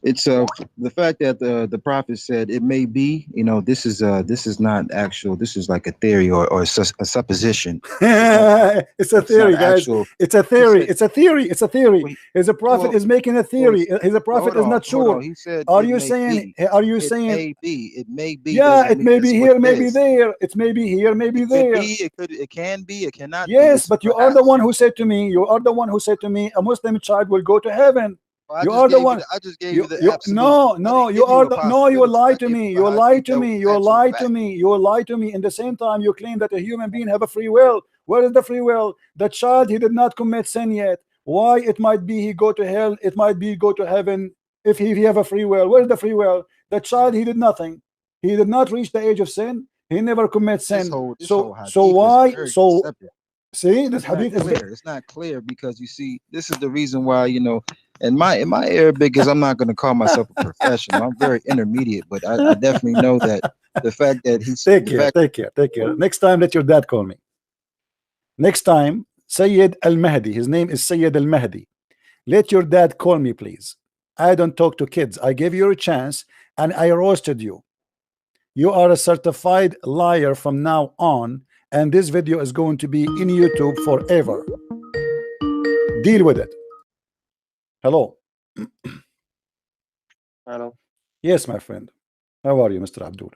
Speaker 2: it's the fact that the prophet said it may be, you know, this is not actual, this is like a theory or a supposition.
Speaker 1: It's a
Speaker 2: It's not
Speaker 1: theory, guys.
Speaker 2: actual.
Speaker 1: It's a
Speaker 2: He
Speaker 1: theory.
Speaker 2: said,
Speaker 1: It's a theory. It's a theory.
Speaker 2: well,
Speaker 1: His prophet
Speaker 2: well,
Speaker 1: is making a
Speaker 2: well,
Speaker 1: theory. His prophet is not
Speaker 2: hold on.
Speaker 1: sure.
Speaker 2: He said
Speaker 1: Are
Speaker 2: it
Speaker 1: you
Speaker 2: may
Speaker 1: saying?
Speaker 2: be.
Speaker 1: Are you
Speaker 2: It
Speaker 1: saying?
Speaker 2: may be. It may be
Speaker 1: Yeah,
Speaker 2: doesn't
Speaker 1: it
Speaker 2: mean
Speaker 1: may be
Speaker 2: this is what
Speaker 1: here,
Speaker 2: it
Speaker 1: maybe
Speaker 2: is.
Speaker 1: there. It may be here, maybe
Speaker 2: It could
Speaker 1: there.
Speaker 2: be. It can be. It cannot be.
Speaker 1: Yes,
Speaker 2: It's
Speaker 1: but you are the
Speaker 2: perhaps.
Speaker 1: one who said to me. You are the one who said to me, a Muslim child will go to heaven.
Speaker 2: Well, I
Speaker 1: You
Speaker 2: just
Speaker 1: are the
Speaker 2: gave you.
Speaker 1: one.
Speaker 2: I just gave you the
Speaker 1: You
Speaker 2: absolute.
Speaker 1: no
Speaker 2: I
Speaker 1: no
Speaker 2: didn't
Speaker 1: you
Speaker 2: give you
Speaker 1: are
Speaker 2: a
Speaker 1: the no you
Speaker 2: possibility.
Speaker 1: lie
Speaker 2: I
Speaker 1: to
Speaker 2: gave
Speaker 1: me,
Speaker 2: you a
Speaker 1: you
Speaker 2: high
Speaker 1: lie to
Speaker 2: detailed
Speaker 1: me, you
Speaker 2: actual
Speaker 1: lie to
Speaker 2: fact.
Speaker 1: me, you lie to me. In the same time you claim that a human being have a free will. Where is the free will? The child, he did not commit sin yet. Why? It might be he go to hell, it might be go to heaven. If he have a free will, where is the free will? The child, he did nothing, he did not reach the age of sin, he never commits sin.
Speaker 2: This whole
Speaker 1: So
Speaker 2: hadith is
Speaker 1: why?
Speaker 2: very
Speaker 1: So
Speaker 2: deceptive.
Speaker 1: see, this
Speaker 2: It's not
Speaker 1: hadith is
Speaker 2: clear. It's not clear because you see, this is the reason why, you know, in my Arabic is I'm not going to call myself a professional. I'm very intermediate, but I definitely know that the fact that he's
Speaker 1: take
Speaker 2: the
Speaker 1: care,
Speaker 2: fact.
Speaker 1: take care, take care. Next time let your dad call me. Next time, Sayyid Al Mahdi, his name is Sayyid Al Mahdi. Let your dad call me, please. I don't talk to kids. I gave you a chance and I roasted you. You are a certified liar from now on, and this video is going to be in YouTube forever. Deal with it. Hello.
Speaker 3: Hello.
Speaker 1: Yes, my friend. How are you, Mr. Abdul?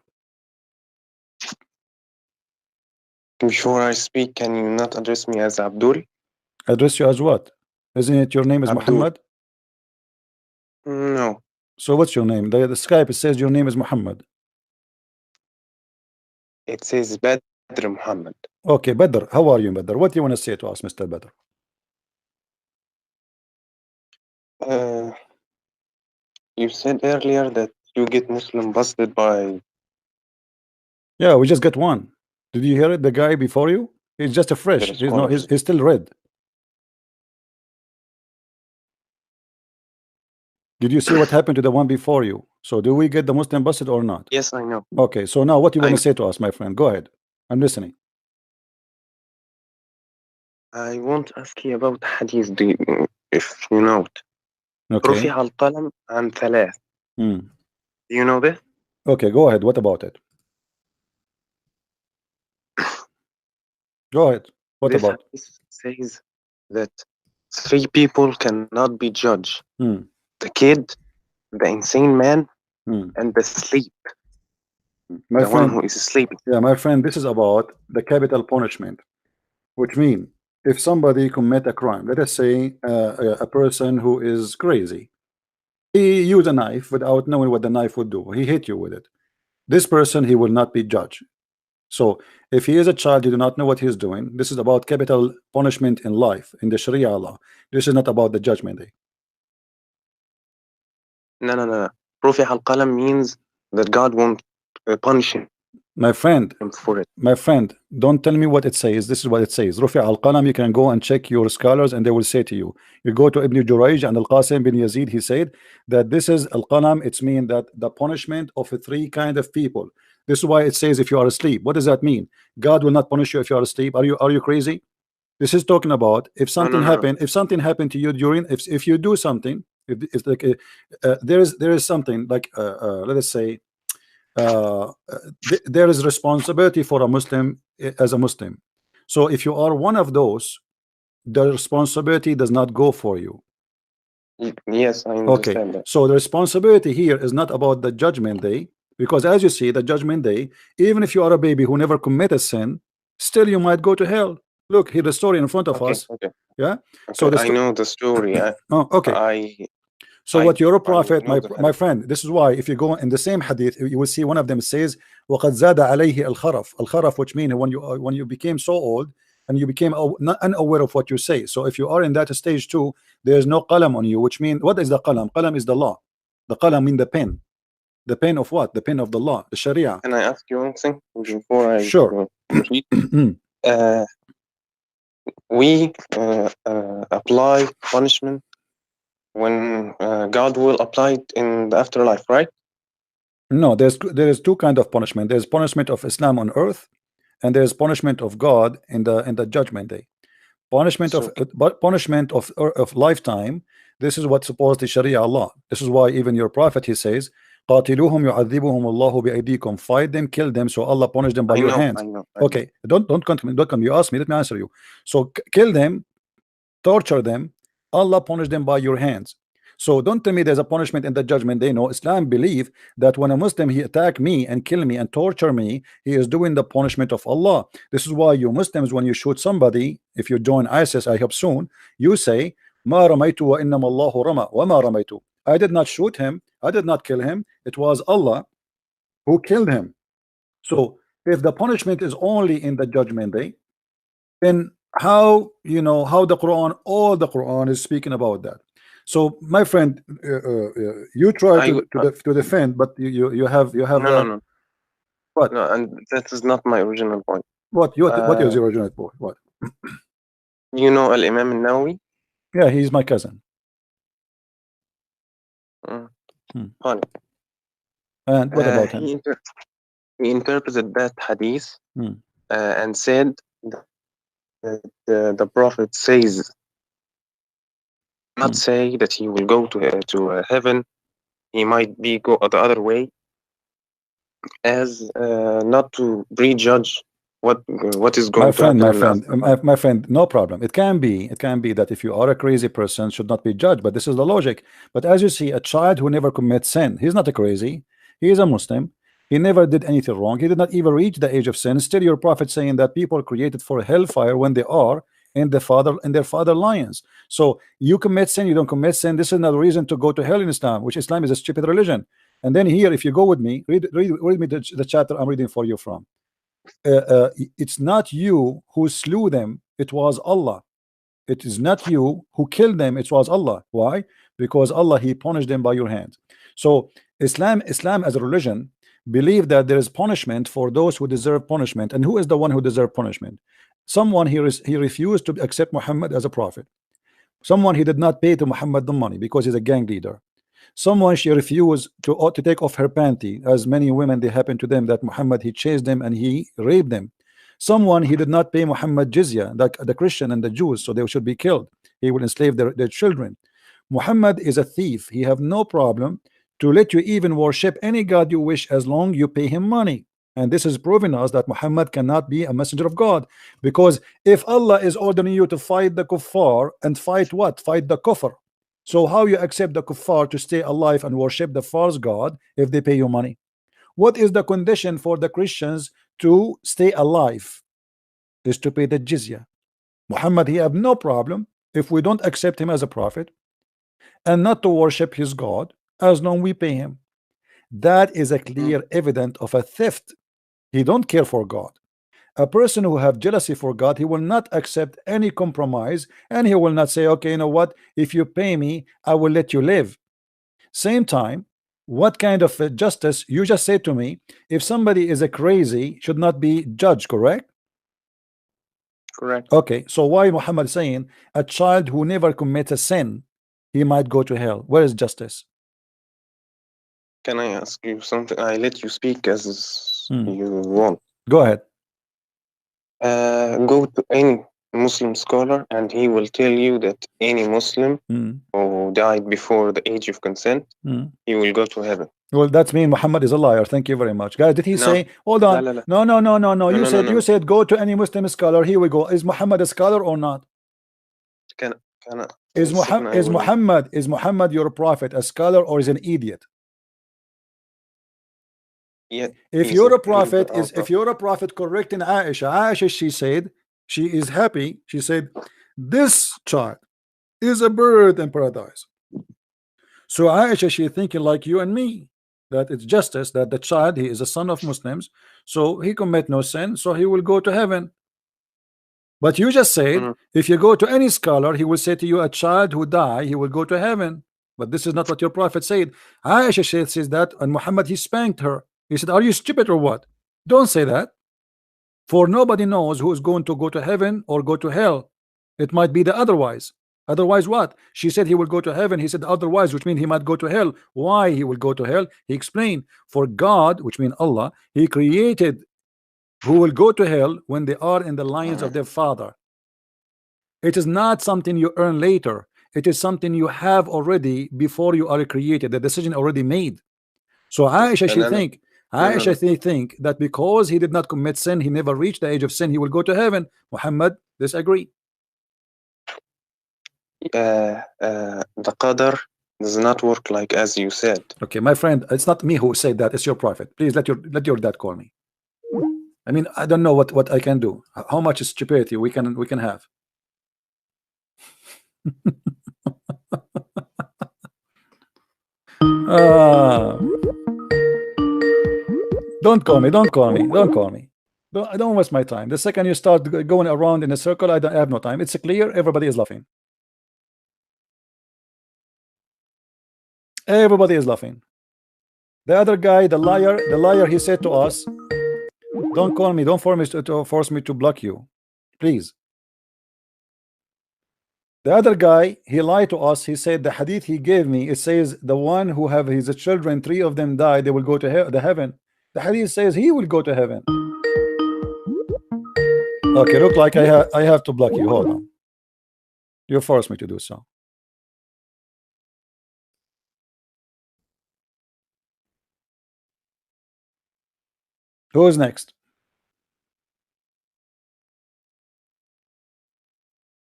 Speaker 3: Before I speak, can you not address me as Abdul?
Speaker 1: Address you as what? Isn't it your name is
Speaker 3: Abdul.
Speaker 1: Muhammad?
Speaker 3: No.
Speaker 1: So what's your name? The Skype it says your name is Muhammad.
Speaker 3: It says Badr Muhammad.
Speaker 1: Okay, Badr. How are you, Badr? What do you want to say to us, Mr. Badr?
Speaker 3: You said earlier that you get Muslim busted by.
Speaker 1: Yeah, we just got one. Did you hear it? The guy before you? He's just a fresh.
Speaker 3: The
Speaker 1: He's no.
Speaker 3: scholars.
Speaker 1: He's still red. Did you see what happened to the one before you? So do we get the Muslim busted or not?
Speaker 3: Yes, I know.
Speaker 1: Okay. So now what do you want
Speaker 3: I
Speaker 1: to say to us, my friend? Go ahead. I'm listening.
Speaker 3: I want to ask you about hadith, if you know it.
Speaker 1: Okay.
Speaker 3: رفع القلم عن ثلاث.
Speaker 1: Hmm.
Speaker 3: Do you know this?
Speaker 1: Okay. Go ahead. What about it? Go ahead. What
Speaker 3: This
Speaker 1: about?
Speaker 3: hadith says that three people cannot be judged:
Speaker 1: Hmm.
Speaker 3: the kid, the insane man,
Speaker 1: Hmm.
Speaker 3: and the sleep,
Speaker 1: My
Speaker 3: the one
Speaker 1: friend.
Speaker 3: who is sleeping.
Speaker 1: Yeah, my friend. This is about the capital punishment, which means if somebody commit a crime, let us say a person who is crazy, he used a knife without knowing what the knife would do. He hit you with it. This person, he will not be judged. So if he is a child, you do not know what he's doing. This is about capital punishment in life, in the Sharia law. This is not about the judgment day.
Speaker 3: No. رفع القلم means that God won't punish him
Speaker 1: My friend,
Speaker 3: for it.
Speaker 1: don't tell me what it says. This is what it says. Rufi al-Qalam, you can go and check your scholars and they will say to you. You go to Ibn Jurayj and Al-Qasim bin Yazid, he said that this is al-Qalam, it's mean that the punishment of three kind of people. This is why it says if you are asleep. What does that mean? God will not punish you if you are asleep. Are you crazy? This is talking about if something
Speaker 3: No.
Speaker 1: happened, if something happened to you during, if you do something, if it's like there is something like let us say there is responsibility for a Muslim as a Muslim. So if you are one of those, the responsibility does not go for you.
Speaker 3: Yes, I
Speaker 1: Okay,
Speaker 3: understand that.
Speaker 1: so the responsibility here is not about the judgment day, because as you see, the judgment day, even if you are a baby who never committed sin, still you might go to hell. Look here, the story in front of
Speaker 3: Okay,
Speaker 1: us.
Speaker 3: okay,
Speaker 1: Yeah. So
Speaker 3: okay.
Speaker 1: the
Speaker 3: I know the story.
Speaker 1: oh, okay.
Speaker 3: I,
Speaker 1: So what your
Speaker 3: I
Speaker 1: prophet,
Speaker 3: know the
Speaker 1: my
Speaker 3: hadith.
Speaker 1: friend, this is why if you go in the same hadith, you will see one of them says, وَقَدْ زَادَ عَلَيْهِ الْخَرَف. Al-kharaf, which means when you became so old and you became not unaware of what you say. So if you are in that stage too, there is no qalam on you, which means what is the qalam? Qalam is the law. The qalam mean the pen. The pen of what? The pen of the law, the Sharia.
Speaker 3: Can I ask you one thing before I
Speaker 1: Sure.
Speaker 3: proceed? Uh, we apply punishment when God will apply it in the afterlife, right?
Speaker 1: No, there is two kind of punishment. There's punishment of Islam on earth, and there's punishment of God in the judgment day. Punishment of
Speaker 3: So,
Speaker 1: lifetime. This is what supposedly Sharia law. This is why even your prophet, he says, قاتلوهم يعذبهم الله بأيديكم. Fight them, kill them, so Allah punish them by
Speaker 3: I
Speaker 1: your
Speaker 3: know,
Speaker 1: hands.
Speaker 3: I know, I know.
Speaker 1: Okay, don't come. You ask me, let me answer you. So kill them, torture them, Allah punish them by your hands. So don't tell me there's a punishment in the judgment day. No, Islam believe that when a Muslim he attack me and kill me and torture me, he is doing the punishment of Allah. This is why you Muslims, when you shoot somebody, if you join ISIS, I hope soon, you say ما رميت وإنما الله رمى وما رميت. I did not shoot him, I did not kill him, it was Allah who killed him. So if the punishment is only in the judgment day, then how how the Quran, all the Quran is speaking about that. So my friend, you try
Speaker 3: I,
Speaker 1: to defend, but you have
Speaker 3: no, no, no,
Speaker 1: what
Speaker 3: no, and that is not my original point.
Speaker 1: what is
Speaker 3: Uh,
Speaker 1: your original point? What?
Speaker 3: you know Al-Imam al-Nawawi?
Speaker 1: Yeah, he's my cousin.
Speaker 3: Mm,
Speaker 1: Hmm.
Speaker 3: funny.
Speaker 1: And what about him?
Speaker 3: He interpreted that hadith
Speaker 1: Hmm.
Speaker 3: and said that the Prophet says, not say that he will go to heaven. He might be go the other way, as not to prejudge what is
Speaker 1: My
Speaker 3: going to
Speaker 1: friend,
Speaker 3: happen
Speaker 1: my
Speaker 3: in the
Speaker 1: friend,
Speaker 3: afterlife.
Speaker 1: my friend, no problem. It can be that if you are a crazy person, should not be judged. But this is the logic. But as you see, a child who never commits sin, he's not a crazy. He is a Muslim. He never did anything wrong. He did not even reach the age of sin. Still, your prophet saying that people are created for hellfire when they are in their father lions. So you commit sin, you don't commit sin. This is not a reason to go to hell in Islam, which Islam is a stupid religion. And then here, if you go with me, read me the chapter I'm reading for you from. It's not you who slew them, it was Allah. It is not you who killed them, it was Allah. Why? Because Allah, he punished them by your hand. So Islam as a religion believe that there is punishment for those who deserve punishment. And who is the one who deserve punishment? Someone he refused to accept Muhammad as a prophet. Someone he did not pay to Muhammad the money because he's a gang leader. Someone she refused to take off her panty, as many women they happen to them that Muhammad he chased them and he raped them. Someone he did not pay Muhammad jizya, the Christian and the Jews, so they should be killed. He will enslave their children. Muhammad is a thief. He have no problem to let you even worship any god you wish as long you pay him money. And this is proving us that Muhammad cannot be a messenger of God, because if Allah is ordering you to fight the kuffar and fight what? Fight the kufr. So how you accept the kuffar to stay alive and worship the false god if they pay you money? What is the condition for the Christians to stay alive? Is to pay the jizya. Muhammad, he have no problem if we don't accept him as a prophet and not to worship his God as long we pay him. That is a
Speaker 3: Mm,
Speaker 1: clear evidence of a theft. He don't care for God. A person who have jealousy for God, he will not accept any compromise, and he will not say, okay, you know what, if you pay me, I will let you live. Same time, what kind of justice? You just said to me, if somebody is a crazy, should not be judged, correct?
Speaker 3: correct.
Speaker 1: Okay, so why Muhammad saying a child who never commits a sin, he might go to hell? Where is justice?
Speaker 3: Can I ask you something? I let you speak as
Speaker 1: Hmm.
Speaker 3: you want.
Speaker 1: Go ahead.
Speaker 3: Go to any Muslim scholar, and he will tell you that any Muslim
Speaker 1: Hmm.
Speaker 3: who died before the age of consent,
Speaker 1: Hmm.
Speaker 3: he will go to heaven.
Speaker 1: Well, that's mean Muhammad is a liar. Thank you very much, guys. Did he
Speaker 3: No,
Speaker 1: say? Hold
Speaker 3: la
Speaker 1: on.
Speaker 3: la la,
Speaker 1: No, no, no, no, no.
Speaker 3: no,
Speaker 1: You
Speaker 3: no, no,
Speaker 1: said
Speaker 3: no.
Speaker 1: go to any Muslim scholar. Here we go. Is Muhammad a scholar or not?
Speaker 3: Can Can I,
Speaker 1: Is
Speaker 3: second, I will.
Speaker 1: Muhammad your prophet, a scholar, or is an idiot?
Speaker 3: Yeah,
Speaker 1: If
Speaker 3: he's a
Speaker 1: you're a
Speaker 3: believer
Speaker 1: prophet,
Speaker 3: also.
Speaker 1: correcting Aisha, she is happy. She said, this child is a bird in paradise. So Aisha, she's thinking like you and me, that it's justice, that the child, he is a son of Muslims, so he commit no sin, so he will go to heaven. But you just said,
Speaker 3: Mhm.
Speaker 1: if you go to any scholar, he will say to you, a child who die, he will go to heaven. But this is not what your prophet said. Aisha says that, and Muhammad, he spanked her. He said, are you stupid or what? Don't say that. For nobody knows who is going to go to heaven or go to hell. It might be the otherwise. Otherwise what? She said he will go to heaven. He said otherwise, which means he might go to hell. Why he will go to hell? He explained, for God, which means Allah, he created who will go to hell when they are in the lines of their father. It is not something you earn later. It is something you have already before you are created. The decision already made. So Aisha,
Speaker 3: And then, no, no, no.
Speaker 1: they think that because he did not commit sin, he never reached the age of sin, he will go to heaven. Muhammad disagree.
Speaker 3: The qadar does not work like as you said.
Speaker 1: Okay, my friend, it's not me who said that, it's your prophet. Please let your dad call me. I mean, I don't know what I can do. How much stupidity we can have. Don't call me. Don't call me. Don't call me. Don't waste my time. The second you start going around in a circle, I have no time. It's clear. Everybody is laughing. Everybody is laughing. The other guy, the liar, he said to us, don't call me. Don't force me to block you. Please. The other guy, he lied to us. He said the hadith he gave me, it says the one who have his children, 3 of them die, they will go to the heaven. The hadith says he will go to heaven. Okay, look like I have to block you. Hold on. You forced me to do so. Who's next?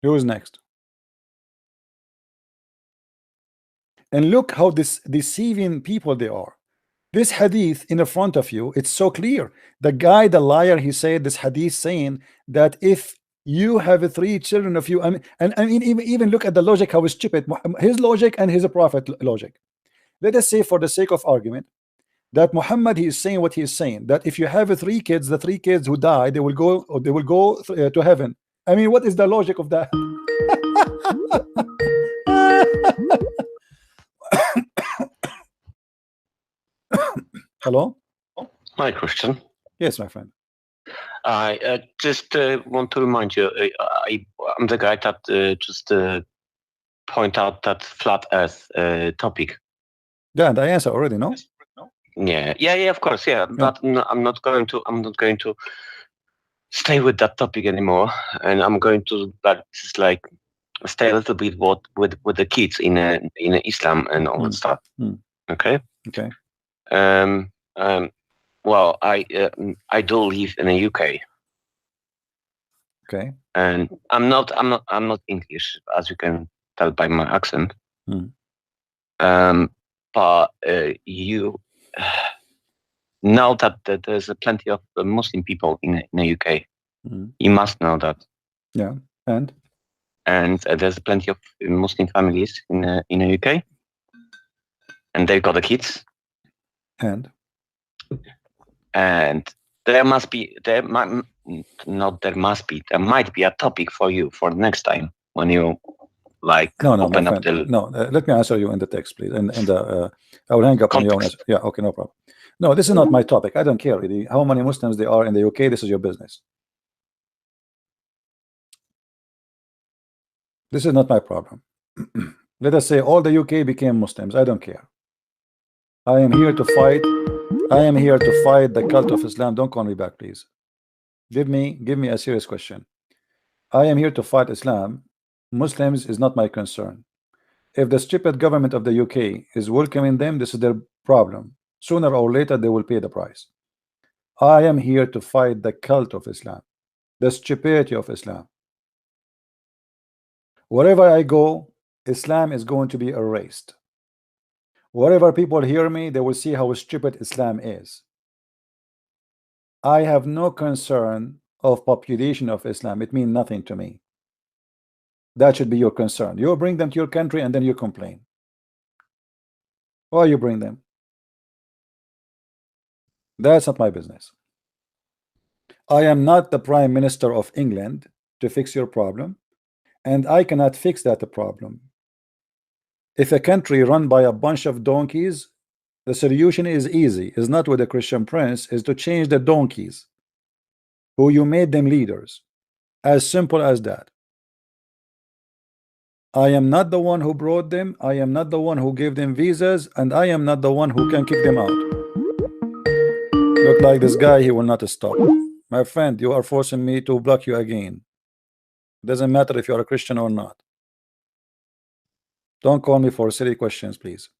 Speaker 1: Who's next? And look how deceiving people they are. This hadith in the front of you, it's so clear. The guy, the liar, he said this hadith saying that if you have 3 children of you, and I mean, even look at the logic, how stupid his logic and his prophet logic. Let us say, for the sake of argument, that Muhammad, he is saying what he is saying, that if you have 3 kids, the 3 kids who die, they will go to heaven. I mean, what is the logic of that? Hello?
Speaker 4: Hi, Christian.
Speaker 1: Yes, my friend.
Speaker 4: I just want to remind you, I'm the guy that just point out that flat Earth topic.
Speaker 1: Yeah, and I answer already, no?
Speaker 4: Yeah, of course, yeah. But I'm not going to stay with that topic anymore, and I'm going to just like stay a little bit with the kids in Islam and all that stuff. Okay.
Speaker 1: Okay.
Speaker 4: Well, I do live in the UK.
Speaker 1: Okay.
Speaker 4: And I'm not English, as you can tell by my accent. But you know that there's plenty of Muslim people in the UK. You must know that.
Speaker 1: Yeah, and
Speaker 4: there's plenty of Muslim families in the UK, and they've got the kids.
Speaker 1: And
Speaker 4: there might be a topic for you for next time when you like open up the
Speaker 1: let me answer you in the text, please. And I will hang up on you. Yeah, okay, no problem. No, this is not my topic. I don't care really how many Muslims there are in the UK. This is your business. This is not my problem. Let us say all the UK became Muslims. I don't care. I am here to fight. I am here to fight the cult of Islam. Don't call me back, please. Give me a serious question. I am here to fight Islam. Muslims is not my concern. If the stupid government of the UK is welcoming them, this is their problem. Sooner or later, they will pay the price. I am here to fight the cult of Islam, the stupidity of Islam. Wherever I go, Islam is going to be erased. Wherever people hear me, they will see how stupid Islam is. I have no concern of population of Islam. It means nothing to me. That should be your concern. You bring them to your country and then you complain. Why you bring them? That's not my business. I am not the Prime Minister of England to fix your problem, and I cannot fix that problem. If a country run by a bunch of donkeys, the solution is easy. Is not with a Christian prince, is to change the donkeys who you made them leaders. As simple as that. I am not the one who brought them, I am not the one who gave them visas, and I am not the one who can kick them out. Look like this guy, he will not stop. My friend, you are forcing me to block you again. Doesn't matter if you are a Christian or not. Don't call me for silly questions, please.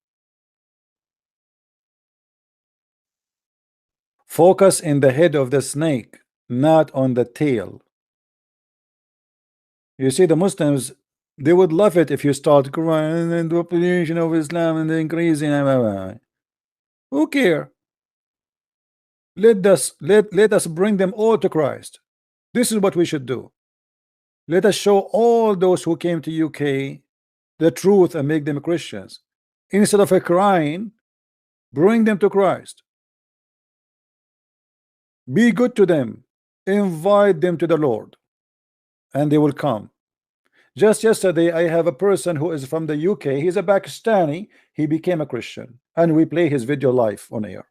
Speaker 1: Focus in the head of the snake, not on the tail. You see, the Muslims, they would love it if you start crying and the population of Islam and increasing. Who care? Let us bring them all to Christ. This is what we should do. Let us show all those who came to UK the truth and make them Christians. Instead of crying, bring them to Christ. Be good to them. Invite them to the Lord, and they will come. Just yesterday, I have a person who is from the UK. He's a Pakistani. He became a Christian, and we play his video live on air.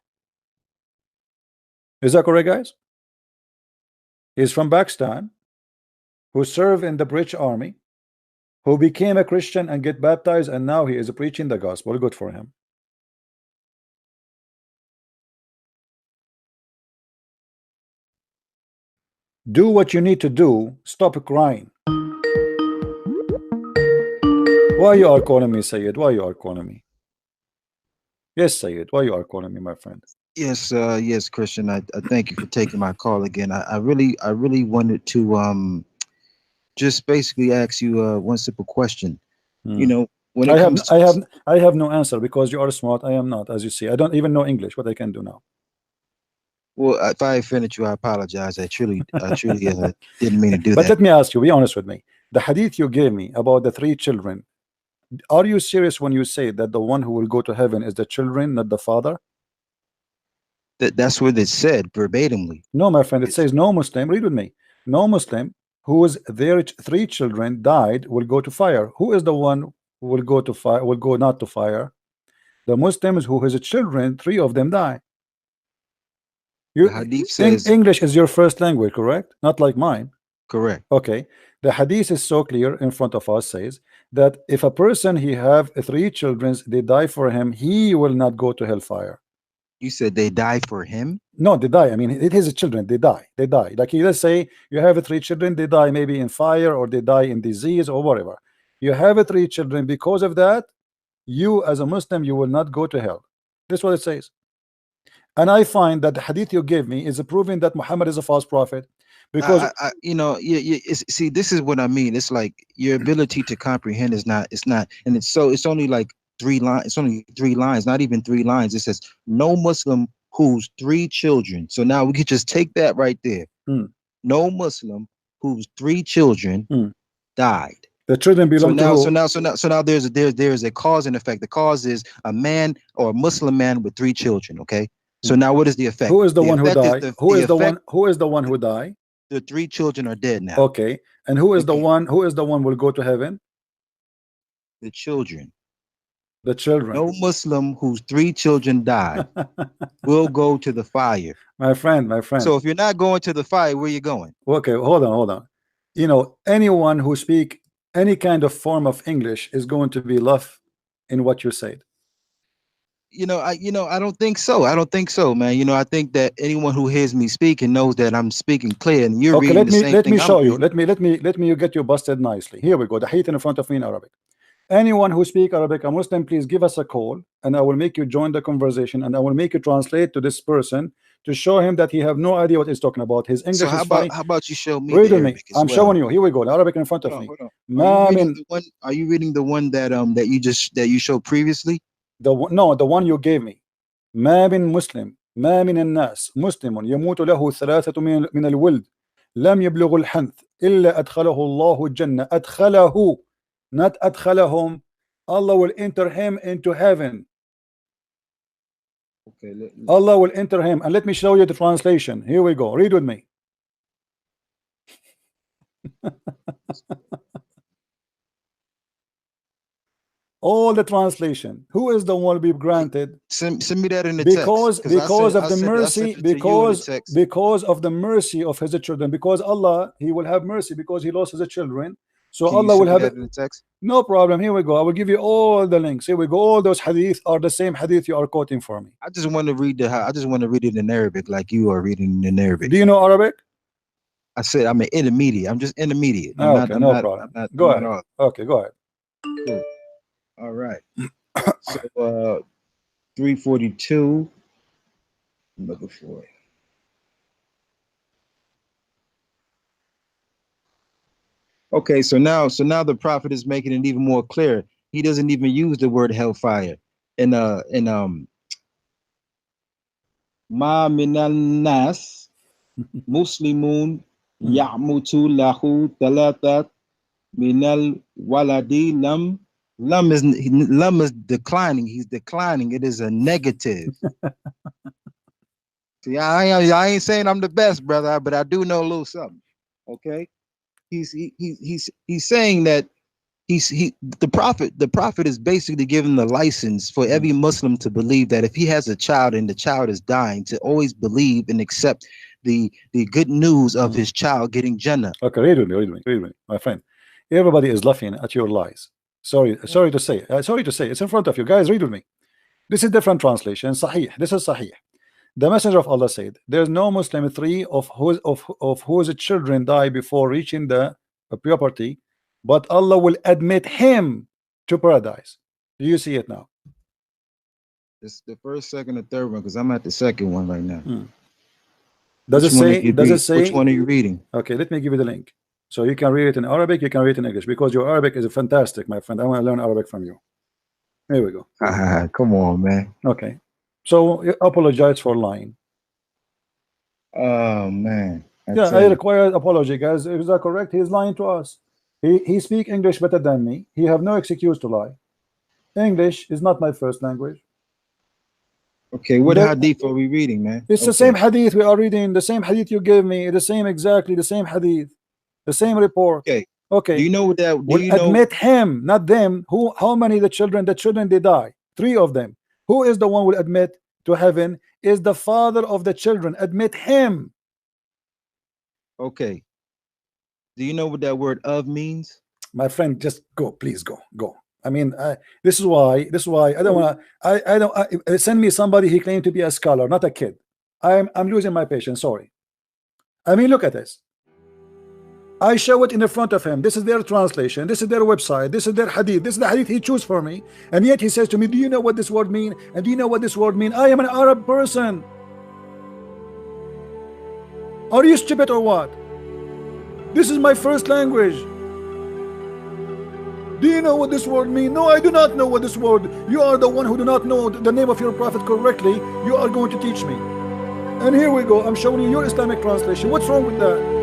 Speaker 1: Is that correct, guys? He's from Pakistan, who served in the British Army, who became a Christian and get baptized, and now he is preaching the gospel. Good for him. Do what you need to do. Stop crying. Why you are calling me, Sayyid? Why you are calling me? Yes, Sayyid. Why you are calling me, my friend?
Speaker 2: Yes, yes, Christian. I thank you for taking my call again. I really wanted to just basically ask you one simple question. You know, when it comes to
Speaker 1: I have no answer because you are smart. I am not, as you see. I don't even know English. What I can do now?
Speaker 2: well, if I offended you, I apologize. I truly didn't mean to do
Speaker 1: But
Speaker 2: that.
Speaker 1: let me ask you, be honest with me. The hadith you gave me about the 3 children, are you serious when you say that the one who will go to heaven is the children, not the father?
Speaker 2: That's what it said verbatimly.
Speaker 1: No, my friend, it says no Muslim, read with me. No Muslim whose their 3 children died will go to fire. Who is the one who will go to fire, will go not to fire? The Muslims who his children, 3 of them die.
Speaker 2: The hadith says
Speaker 1: English is your first language, correct? Not like mine.
Speaker 2: correct.
Speaker 1: Okay. The hadith is so clear in front of us, says that if a person he have 3 children, they die for him, he will not go to hellfire.
Speaker 2: You said they die for him?
Speaker 1: No, they die. I mean, it is children. They die. They die. Like, let's say you have 3 children. They die maybe in fire, or they die in disease, or whatever. You have 3 children. Because of that, you as a Muslim, you will not go to hell. That's what it says. And I find that the hadith you gave me is proving that Muhammad is a false prophet. Because
Speaker 2: you know, see, this is what I mean. It's like your ability to comprehend is not. It's not, and it's only like 3 lines. It's only 3 lines, not even 3 lines. It says no Muslim whose 3 children. So now we could just take that right there. No Muslim whose 3 children died.
Speaker 1: The children belong to who?
Speaker 2: So now there's a cause and effect. The cause is a man or a Muslim man with 3 children. Okay. So now what is the effect?
Speaker 1: Who is the one who died? Who is the one who died?
Speaker 2: The 3 children are dead now.
Speaker 1: Okay. And who is the one will go to heaven?
Speaker 2: The children.
Speaker 1: The children.
Speaker 2: No Muslim whose 3 children died will go to the fire.
Speaker 1: My friend.
Speaker 2: So if you're not going to the fire, where are you going?
Speaker 1: Okay, hold on. You know, anyone who speak any kind of form of English is going to be loved in what you said.
Speaker 2: I don't think so. I don't think so, man. I think that anyone who hears me speak and knows that I'm speaking clear, and you're reading the same thing.
Speaker 1: Let me show you. Let me get you busted nicely. Here we go. The hadith in front of me in Arabic. Anyone who speak Arabic, a Muslim, please give us a call, and I will make you join the conversation, and I will make you translate to this person to show him that he have no idea what he's talking about. His
Speaker 2: So
Speaker 1: English is funny.
Speaker 2: how about you show me
Speaker 1: Read
Speaker 2: the
Speaker 1: with me.
Speaker 2: Arabic as
Speaker 1: I'm
Speaker 2: well?
Speaker 1: showing you. Here we go. The Arabic in front of me.
Speaker 2: Hold on.
Speaker 1: Ma min,
Speaker 2: Are you reading the one that you showed previously?
Speaker 1: no, the one you gave me. ما من مسلم ما من الناس مسلم يموت له ثلاثة من الولد لم يبلغ الحنث إلا أدخله الله الجنة. أدخله, not أدخلهم. Allah will enter him into heaven.
Speaker 2: Okay.
Speaker 1: Allah will enter him. And let me show you the translation. Here we go. Read with me. All the translation. Who is the one will be granted?
Speaker 2: Send me that in the
Speaker 1: Because
Speaker 2: text.
Speaker 1: because of the mercy, because of the mercy of his children, because Allah, he will have mercy because he lost his children. So Allah will have
Speaker 2: that in the text.
Speaker 1: no problem. Here we go. I will give you all the links. Here we go. All those hadith are the same hadith you are quoting for me.
Speaker 2: I just want to read it in Arabic like you are reading in Arabic.
Speaker 1: Do you know Arabic?
Speaker 2: I said I'm an intermediate. I'm just intermediate.
Speaker 1: Okay, no problem. Go ahead. Okay, go ahead.
Speaker 2: Cool. All right. So 342. I'm looking for it. Okay, so now the prophet is making it even more clear. He doesn't even use the word hellfire. Ma minan nas muslimun ya'mutu lahu talatat minal waladi lam is declining. He's declining. It is a negative. See, I ain't saying I'm the best, brother, but I do know a little something. Okay, he's saying that the prophet is basically giving the license for every Muslim to believe that if he has a child and the child is dying, to always believe and accept the good news of his child getting Jannah.
Speaker 1: Okay, read with me, my friend. Everybody is laughing at your lies. Sorry to say. It's in front of you guys. Read with me. This is different translation. Sahih. This is Sahih. The Messenger of Allah said, "There's no Muslim three of whose children die before reaching the puberty, but Allah will admit him to paradise." Do you see it now?
Speaker 2: It's the first, second, and third one because I'm at the second one right now.
Speaker 1: Does it say?
Speaker 2: Which one are you reading?
Speaker 1: Okay, let me give you the link. So you can read it in Arabic, you can read it in English, because your Arabic is fantastic, my friend. I want to learn Arabic from you. Here we go.
Speaker 2: Come on, man.
Speaker 1: Okay. So you apologize for lying.
Speaker 2: Oh, man.
Speaker 1: I require apology, guys. Is that correct? He's lying to us. He speak English better than me. He have no excuse to lie. English is not my first language.
Speaker 2: Okay, what hadith are we reading, man?
Speaker 1: It's the same hadith we are reading, the same hadith you gave me, exactly the same hadith, the same report. Okay.
Speaker 2: Do you know what that
Speaker 1: admit him, not them? How many the children they die? 3 of them. Who is the one will admit to heaven? Is the father of the children. Admit him.
Speaker 2: Okay. Do you know what that word of means?
Speaker 1: My friend, just go, please go. I mean, this is why I don't want to. I don't send me somebody he claimed to be a scholar, not a kid. I'm losing my patience. Sorry. I mean, look at this. I show it in the front of him. This is their translation. This is their website. This is their hadith. This is the hadith he chose for me. And yet he says to me, "Do you know what this word mean? And do you know what this word mean? I am an Arab person. Are you stupid or what? This is my first language. Do you know what this word means? No, I do not know what this word. You are the one who do not know the name of your prophet correctly. You are going to teach me." And here we go. I'm showing you your Islamic translation. What's wrong with that?